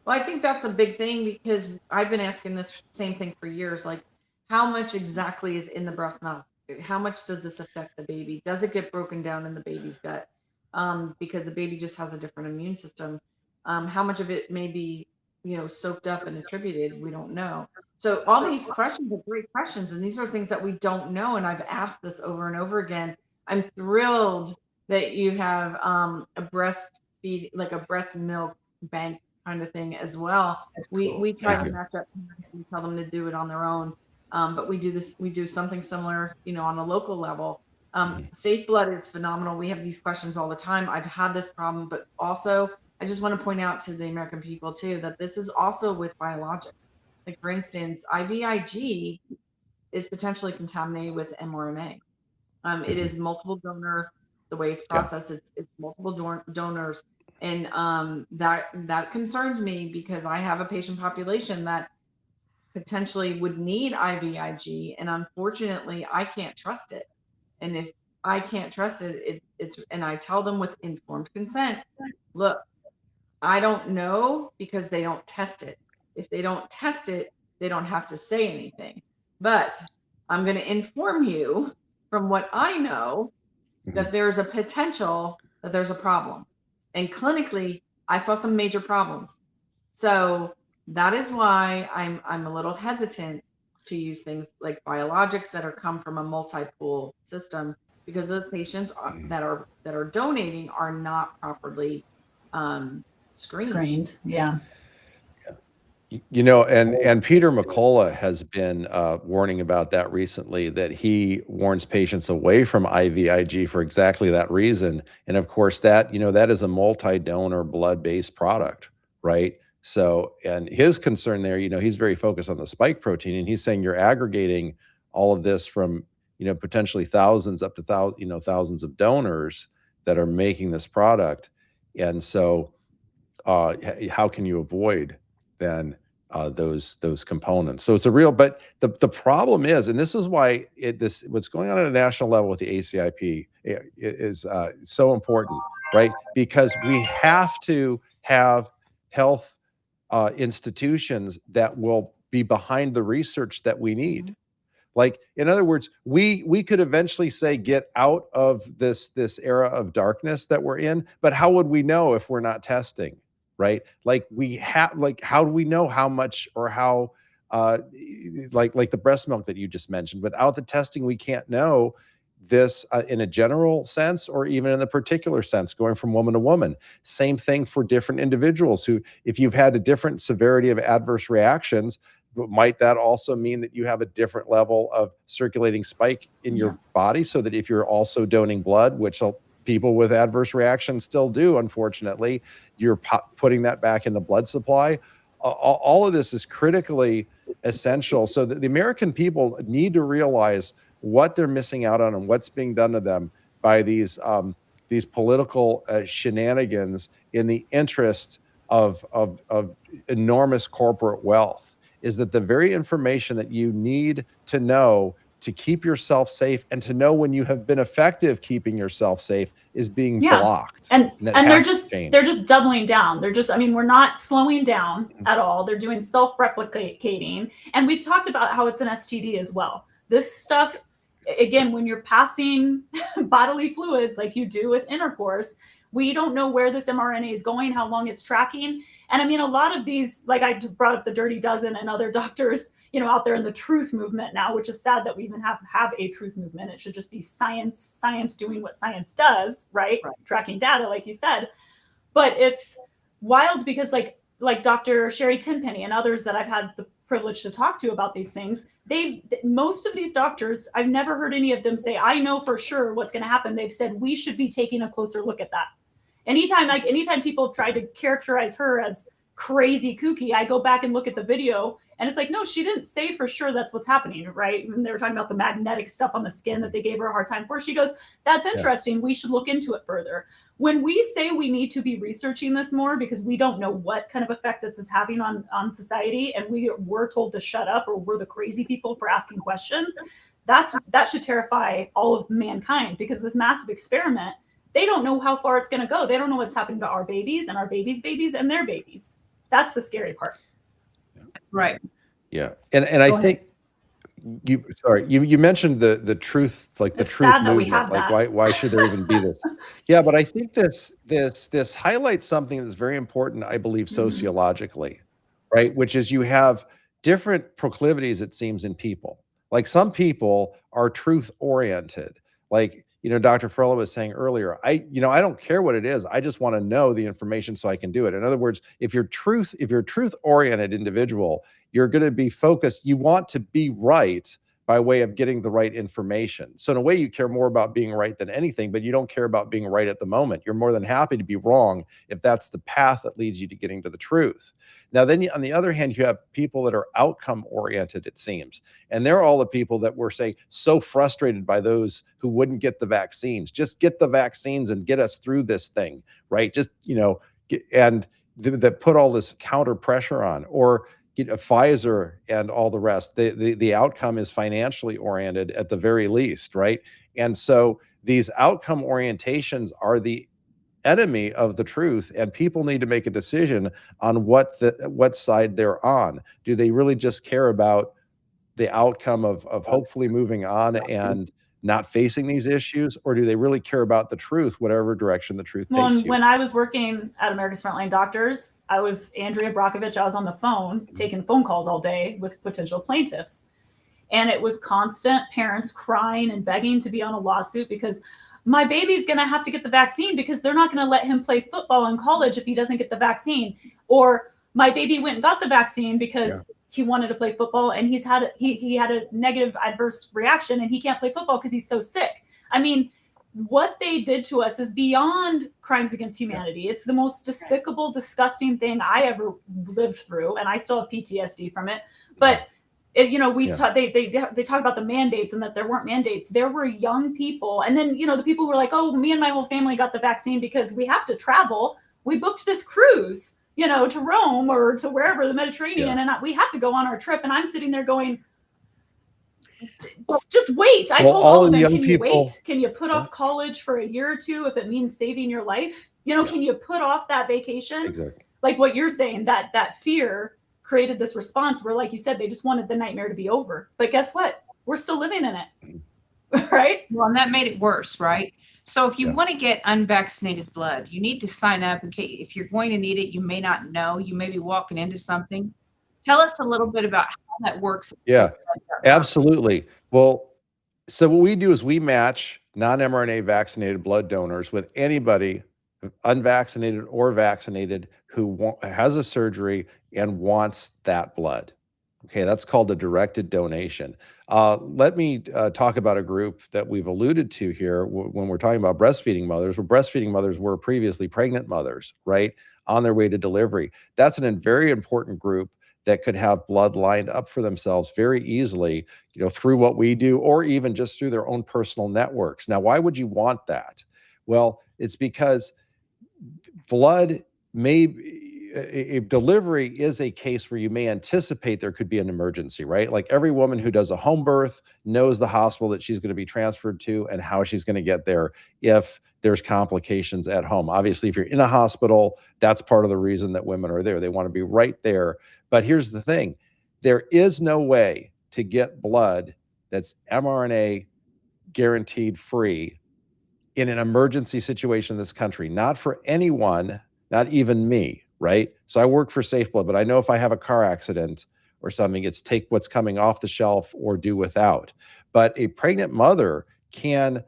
Well, I think that's a big thing because I've been asking this same thing for years. Like, how much exactly is in the breast milk? How much does this affect the baby? Does it get broken down in the baby's gut? Because the baby just has a different immune system. How much of it may be, soaked up and attributed? We don't know. So all these questions are great questions, and these are things that we don't know. And I've asked this over and over again. I'm thrilled that you have a breastfeed, like a breast milk bank kind of thing as well. Cool. We try to match up and tell them to do it on their own. But we do something similar, on a local level. Safe blood is phenomenal. We have these questions all the time. I've had this problem, but also I just want to point out to the American people too, that this is also with biologics. Like for instance, IVIG is potentially contaminated with mRNA. It is multiple donor, the way it's processed, it's multiple donors. And that concerns me because I have a patient population that potentially would need IVIG, and unfortunately I can't trust it. And if I can't trust it, it's and I tell them with informed consent, look, I don't know because they don't test it. If they don't test it, they don't have to say anything. But I'm going to inform you from what I know that there's a potential that there's a problem. And clinically, I saw some major problems. So that is why I'm a little hesitant to use things like biologics that are come from a multi-pool system, because those patients that are donating are not properly screened. Yeah. And Peter McCullough has been warning about that recently, that he warns patients away from IVIG for exactly that reason. And of course, that is a multi-donor blood-based product, right? So, and his concern there, he's very focused on the spike protein, and he's saying you're aggregating all of this from, potentially thousands up to thousands of donors that are making this product. And so how can you avoid then those components? So it's a real, but the problem is, and this is why what's going on at a national level with the ACIP is so important, right? Because we have to have health institutions that will be behind the research that we need. Like, in other words, we could eventually say, get out of this era of darkness that we're in, but how would we know if we're not testing? Right? Like how do we know how much or how, like the breast milk that you just mentioned, without the testing, we can't know this in a general sense, or even in the particular sense, going from woman to woman. Same thing for different individuals who, if you've had a different severity of adverse reactions, might that also mean that you have a different level of circulating spike in your body? So that if you're also donating blood, which people with adverse reactions still do, unfortunately, you're putting that back in the blood supply. All of this is critically essential, so that the American people need to realize what they're missing out on and what's being done to them by these political shenanigans in the interest of enormous corporate wealth. Is that the very information that you need to know to keep yourself safe, and to know when you have been effective keeping yourself safe, is being blocked. And they're just doubling down. We're not slowing down at all. They're doing self-replicating. And we've talked about how it's an STD as well. This stuff, again, when you're passing bodily fluids like you do with intercourse, we don't know where this mRNA is going, how long it's tracking. And a lot of these, like I brought up the Dirty Dozen and other doctors, out there in the truth movement now, which is sad that we even have a truth movement. It should just be science doing what science does, right? Tracking data, like you said. But it's wild because like Dr. Sherry Tenpenny and others that I've had the privilege to talk to about these things, most of these doctors, I've never heard any of them say, I know for sure what's going to happen. They've said, we should be taking a closer look at that. Anytime people have tried to characterize her as crazy kooky, I go back and look at the video, and it's like, no, she didn't say for sure that's what's happening, right? And they were talking about the magnetic stuff on the skin that they gave her a hard time for. She goes, that's interesting. We should look into it further. When we say we need to be researching this more because we don't know what kind of effect this is having on society, and we're told to shut up, or we're the crazy people for asking questions, that should terrify all of mankind, because this massive experiment, they don't know how far it's going to go. They don't know what's happening to our babies and our babies' babies and their babies. That's the scary part. Right. Yeah. And I think you mentioned the truth, like the It's truth sad that we movement. have Like that. why should there even be this? Yeah, but I think this highlights something that's very important, I believe, sociologically, right? Which is you have different proclivities, it seems, in people. Like some people are truth oriented. Like, Dr. Farella was saying earlier, I don't care what it is. I just want to know the information so I can do it. In other words, if you're a truth oriented individual, you're going to be focused. You want to be right by way of getting the right information. So in a way, you care more about being right than anything, but you don't care about being right at the moment. You're more than happy to be wrong if that's the path that leads you to getting to the truth. Now, then on the other hand, you have people that are outcome oriented, it seems. And they're all the people that were, say, so frustrated by those who wouldn't get the vaccines. Just get the vaccines and get us through this thing, right? Just, that put all this counter pressure on, or Pfizer and all the rest. The outcome is financially oriented at the very least, right? And so these outcome orientations are the enemy of the truth, and people need to make a decision on what side they're on. Do they really just care about the outcome of hopefully moving on and not facing these issues, or do they really care about the truth, whatever direction the truth takes you? When I was working at America's Frontline Doctors, I was Andrea Brockovich. I was on the phone taking phone calls all day with potential plaintiffs. And it was constant parents crying and begging to be on a lawsuit because my baby's going to have to get the vaccine because they're not going to let him play football in college if he doesn't get the vaccine. Or my baby went and got the vaccine because he wanted to play football and he had a negative adverse reaction and he can't play football because he's so sick. I mean, what they did to us is beyond crimes against humanity. It's the most despicable, disgusting thing I ever lived through, and I still have PTSD from it. But they talk about the mandates and that there weren't mandates. There were young people, and then the people who were like, "Oh, me and my whole family got the vaccine because we have to travel. We booked this cruise, to Rome or to wherever, the Mediterranean, and we have to go on our trip." And I'm sitting there going, just wait. I told all of them, can you wait? Can you put off college for a year or two if it means saving your life? Can you put off that vacation? Exactly. Like what you're saying, that fear created this response where, like you said, they just wanted the nightmare to be over. But guess what? We're still living in it. Right? Well, and that made it worse, right? So if you want to get unvaccinated blood, you need to sign up in case if you're going to need it. You may not know. You may be walking into something. Tell us a little bit about how that works. Yeah, absolutely. Well, so what we do is we match non-mRNA vaccinated blood donors with anybody, unvaccinated or vaccinated, who has a surgery and wants that blood. Okay, that's called a directed donation. Let me talk about a group that we've alluded to here when we're talking about breastfeeding mothers. Where breastfeeding mothers were previously pregnant mothers, right, on their way to delivery. That's a very important group that could have blood lined up for themselves very easily, through what we do, or even just through their own personal networks. Now, why would you want that? Well, it's because blood a delivery is a case where you may anticipate there could be an emergency, right? Like every woman who does a home birth knows the hospital that she's going to be transferred to and how she's going to get there if there's complications at home. Obviously, if you're in a hospital, that's part of the reason that women are there. They want to be right there. But here's the thing. There is no way to get blood that's mRNA guaranteed free in an emergency situation in this country. Not for anyone, not even me, right? So I work for Safe Blood, but I know if I have a car accident or something, it's take what's coming off the shelf or do without. But a pregnant mother can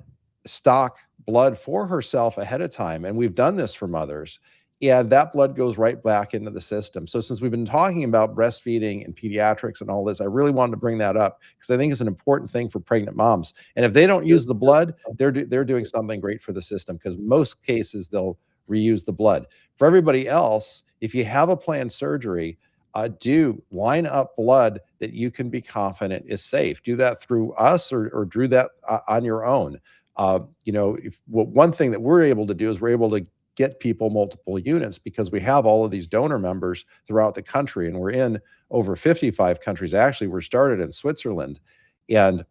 stock blood for herself ahead of time. And we've done this for mothers. And that blood goes right back into the system. So since we've been talking about breastfeeding and pediatrics and all this, I really wanted to bring that up because I think it's an important thing for pregnant moms. And if they don't use the blood, they're doing something great for the system, because most cases they'll reuse the blood. For everybody else, if you have a planned surgery, do line up blood that you can be confident is safe. Do that through us or do that on your own. One thing that we're able to do is we're able to get people multiple units because we have all of these donor members throughout the country, and we're in over 55 countries. Actually, we're started in Switzerland, and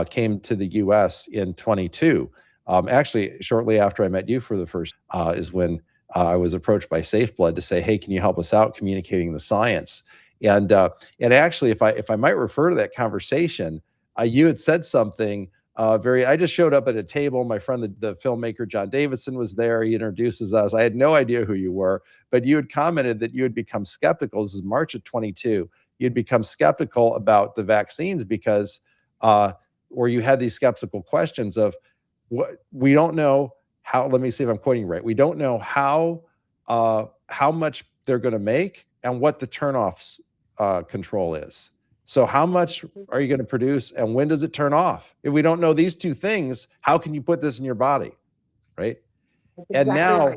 came to the U.S. in 22. Actually, shortly after I met you for the first, is when I was approached by Safe Blood to say, "Hey, can you help us out communicating the science?" And actually, if I might refer to that conversation, you had said something I just showed up at a table. My friend, the filmmaker John Davidson, was there. He introduces us. I had no idea who you were, but you had commented that you had become skeptical. This is March of 22. You'd become skeptical about the vaccines because, or you had these skeptical questions of what we don't know how. Let me see if I'm quoting right. We don't know how much they're going to make and what the turnoffs control is. So how much are you going to produce and when does it turn off? If we don't know these two things, how can you put this in your body? Right. And now,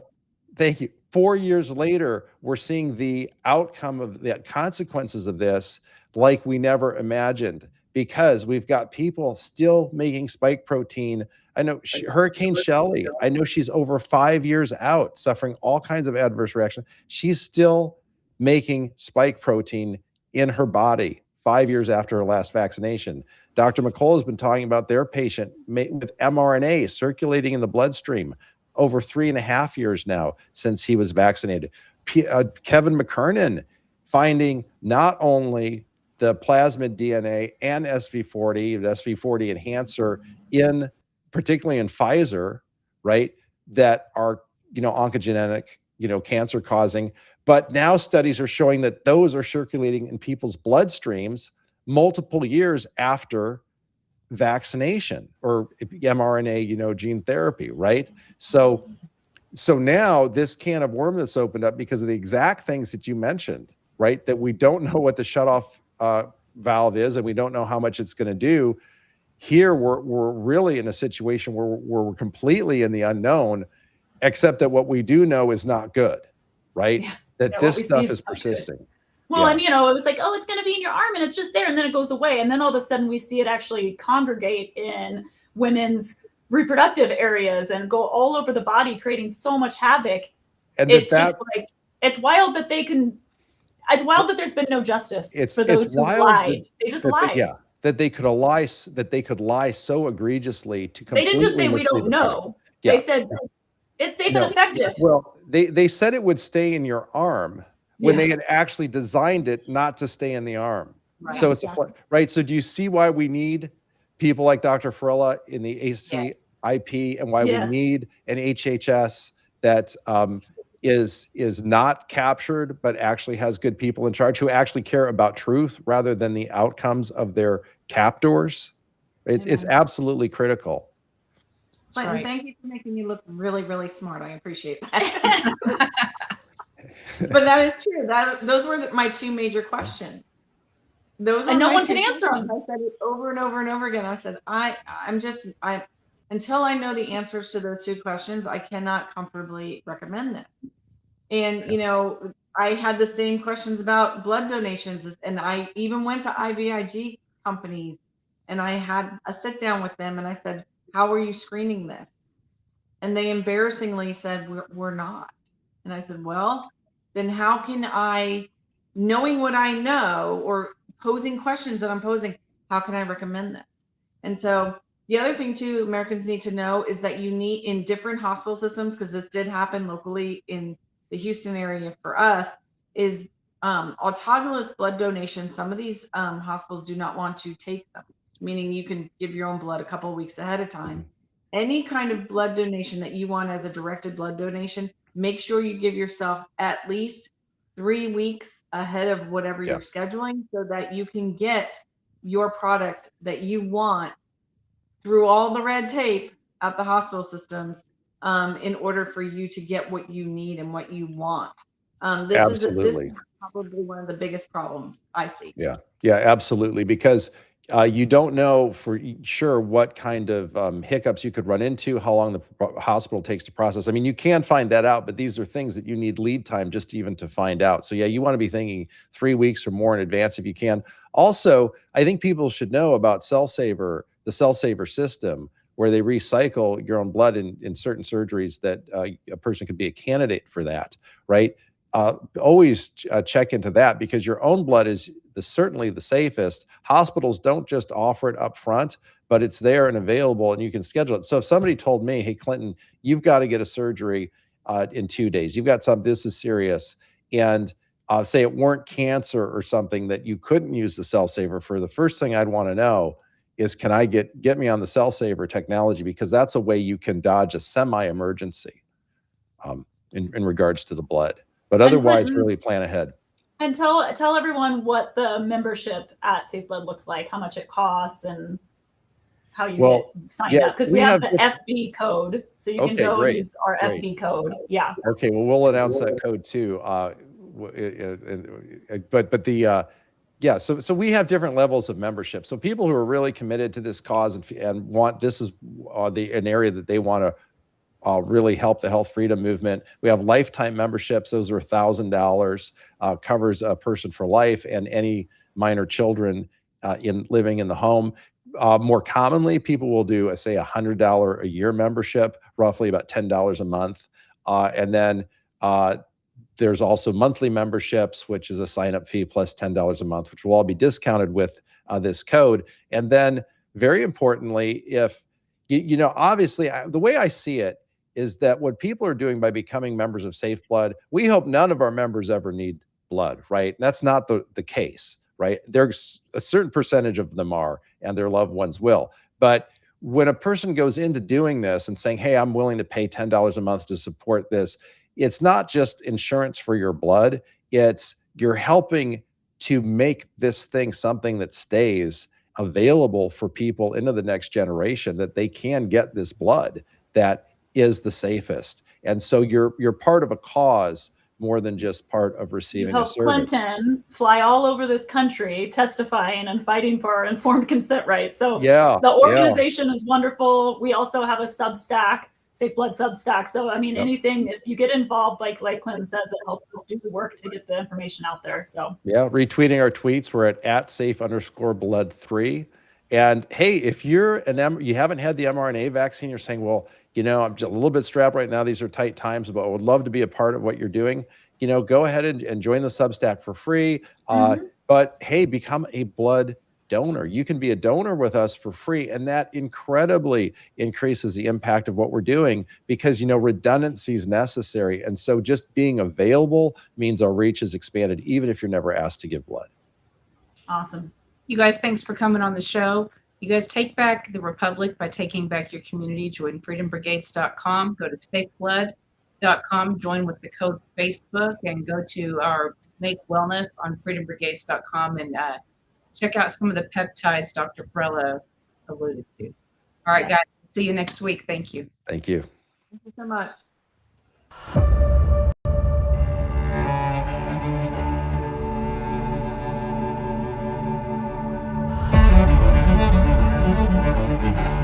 thank you. 4 years later, we're seeing the outcome of the consequences of this like we never imagined, because we've got people still making spike protein. I know Hurricane Shelley, I know she's over 5 years out, suffering all kinds of adverse reactions. She's still making spike protein in her body 5 years after her last vaccination. Dr. McCullough has been talking about their patient with mRNA circulating in the bloodstream over 3.5 years now since he was vaccinated. Kevin McKernan finding not only the plasmid DNA and SV40, the SV40 enhancer particularly in Pfizer, right, that are, oncogenic, cancer causing, but now studies are showing that those are circulating in people's bloodstreams multiple years after vaccination or mRNA, gene therapy, right? So now this can of worm that's opened up because of the exact things that you mentioned, right? That we don't know what the shutoff valve is, and we don't know how much it's going to do. Here, we're really in a situation where we're completely in the unknown, except that what we do know is not good, right? Yeah. That this stuff is persisting. Good. Well, and it was like, oh, it's going to be in your arm and it's just there, and then it goes away. And then all of a sudden we see it actually congregate in women's reproductive areas and go all over the body, creating so much havoc. And it's just like, it's wild that it's wild that there's been no justice for those who lied. They just lied. That they could lie so egregiously to completely. They didn't just say we don't know. Yeah. They said it's safe and effective. Well, they said it would stay in your arm when they had actually designed it not to stay in the arm. Right. So it's right. So do you see why we need people like Dr. Farella in the ACIP and why we need an HHS that is not captured, but actually has good people in charge who actually care about truth rather than the outcomes of their captors? It's absolutely critical. Right. Thank you for making me look really, really smart. I appreciate that. But that is true. Those were my two major questions. Those and no one can answer them. I said it over and over and over again. I said, until I know the answers to those two questions, I cannot comfortably recommend this. And, I had the same questions about blood donations, and I even went to IVIG companies and I had a sit down with them and I said, how are you screening this? And they embarrassingly said, we're not. And I said, well, then how can I, knowing what I know or posing questions that I'm posing, how can I recommend this? And so the other thing too, Americans need to know is that you need in different hospital systems, because this did happen locally in the Houston area for us, is autologous blood donation. Some of these hospitals do not want to take them, meaning you can give your own blood a couple of weeks ahead of time. Any kind of blood donation that you want as a directed blood donation, make sure you give yourself at least 3 weeks ahead of whatever you're scheduling so that you can get your product that you want through all the red tape at the hospital systems in order for you to get what you need and what you want. This is probably one of the biggest problems I see. Yeah, absolutely. Because you don't know for sure what kind of hiccups you could run into, how long the hospital takes to process. I mean, you can find that out, but these are things that you need lead time just even to find out. So you want to be thinking 3 weeks or more in advance if you can. Also, I think people should know about the Cell Saver system, where they recycle your own blood in certain surgeries that a person could be a candidate for that, right? Always check into that, because your own blood is certainly the safest. Hospitals don't just offer it up front, but it's there and available and you can schedule it. So if somebody told me, hey, Clinton, you've got to get a surgery in 2 days, you've got something, this is serious, and say it weren't cancer or something that you couldn't use the Cell Saver for, the first thing I'd want to know is, can I get me on the Cell Saver technology? Because that's a way you can dodge a semi-emergency in regards to the blood. But otherwise, Clinton, really plan ahead. And tell everyone what the membership at Safe Blood looks like, how much it costs, and how you get signed up. Because we have the FB code, so you can go use our FB code. Yeah. Okay. Well, we'll announce that code too. So we have different levels of membership. So people who are really committed to this cause and want, this is an area that they want to really help the health freedom movement. We have lifetime memberships. Those are $1,000, covers a person for life and any minor children living in the home. More commonly, people will do, say, $100 a year membership, roughly about $10 a month. And then there's also monthly memberships, which is a sign-up fee plus $10 a month, which will all be discounted with this code. And then, very importantly, if obviously, the way I see it is that what people are doing by becoming members of Safe Blood, we hope none of our members ever need blood, right? And that's not the case, right? There's a certain percentage of them are, and their loved ones will. But when a person goes into doing this and saying, hey, I'm willing to pay $10 a month to support this, it's not just insurance for your blood. It's you're helping to make this thing something that stays available for people into the next generation, that they can get this blood that is the safest. And so you're part of a cause more than just part of receiving a service. Clinton fly all over this country testifying and fighting for our informed consent rights. So yeah, the organization is wonderful. We also have a Substack, Safe Blood Substack. So, I mean, anything, if you get involved, like Clinton says, it helps us do the work to get the information out there. So yeah, retweeting our tweets. We're at @safe_blood3. And hey, if you haven't had the mRNA vaccine, you're saying, well, I'm just a little bit strapped right now. These are tight times, but I would love to be a part of what you're doing. Go ahead and join the Substack for free. But hey, become a blood donor. You can be a donor with us for free. And that incredibly increases the impact of what we're doing because, redundancy is necessary. And so just being available means our reach is expanded, even if you're never asked to give blood. Awesome. You guys, thanks for coming on the show. You guys take back the Republic by taking back your community. Join freedombrigades.com. Go to safeblood.com. Join with the code Facebook and go to our Make Wellness on freedombrigades.com and check out some of the peptides Dr. Farella alluded to. All right, guys. See you next week. Thank you. Thank you. Thank you so much. Thank you.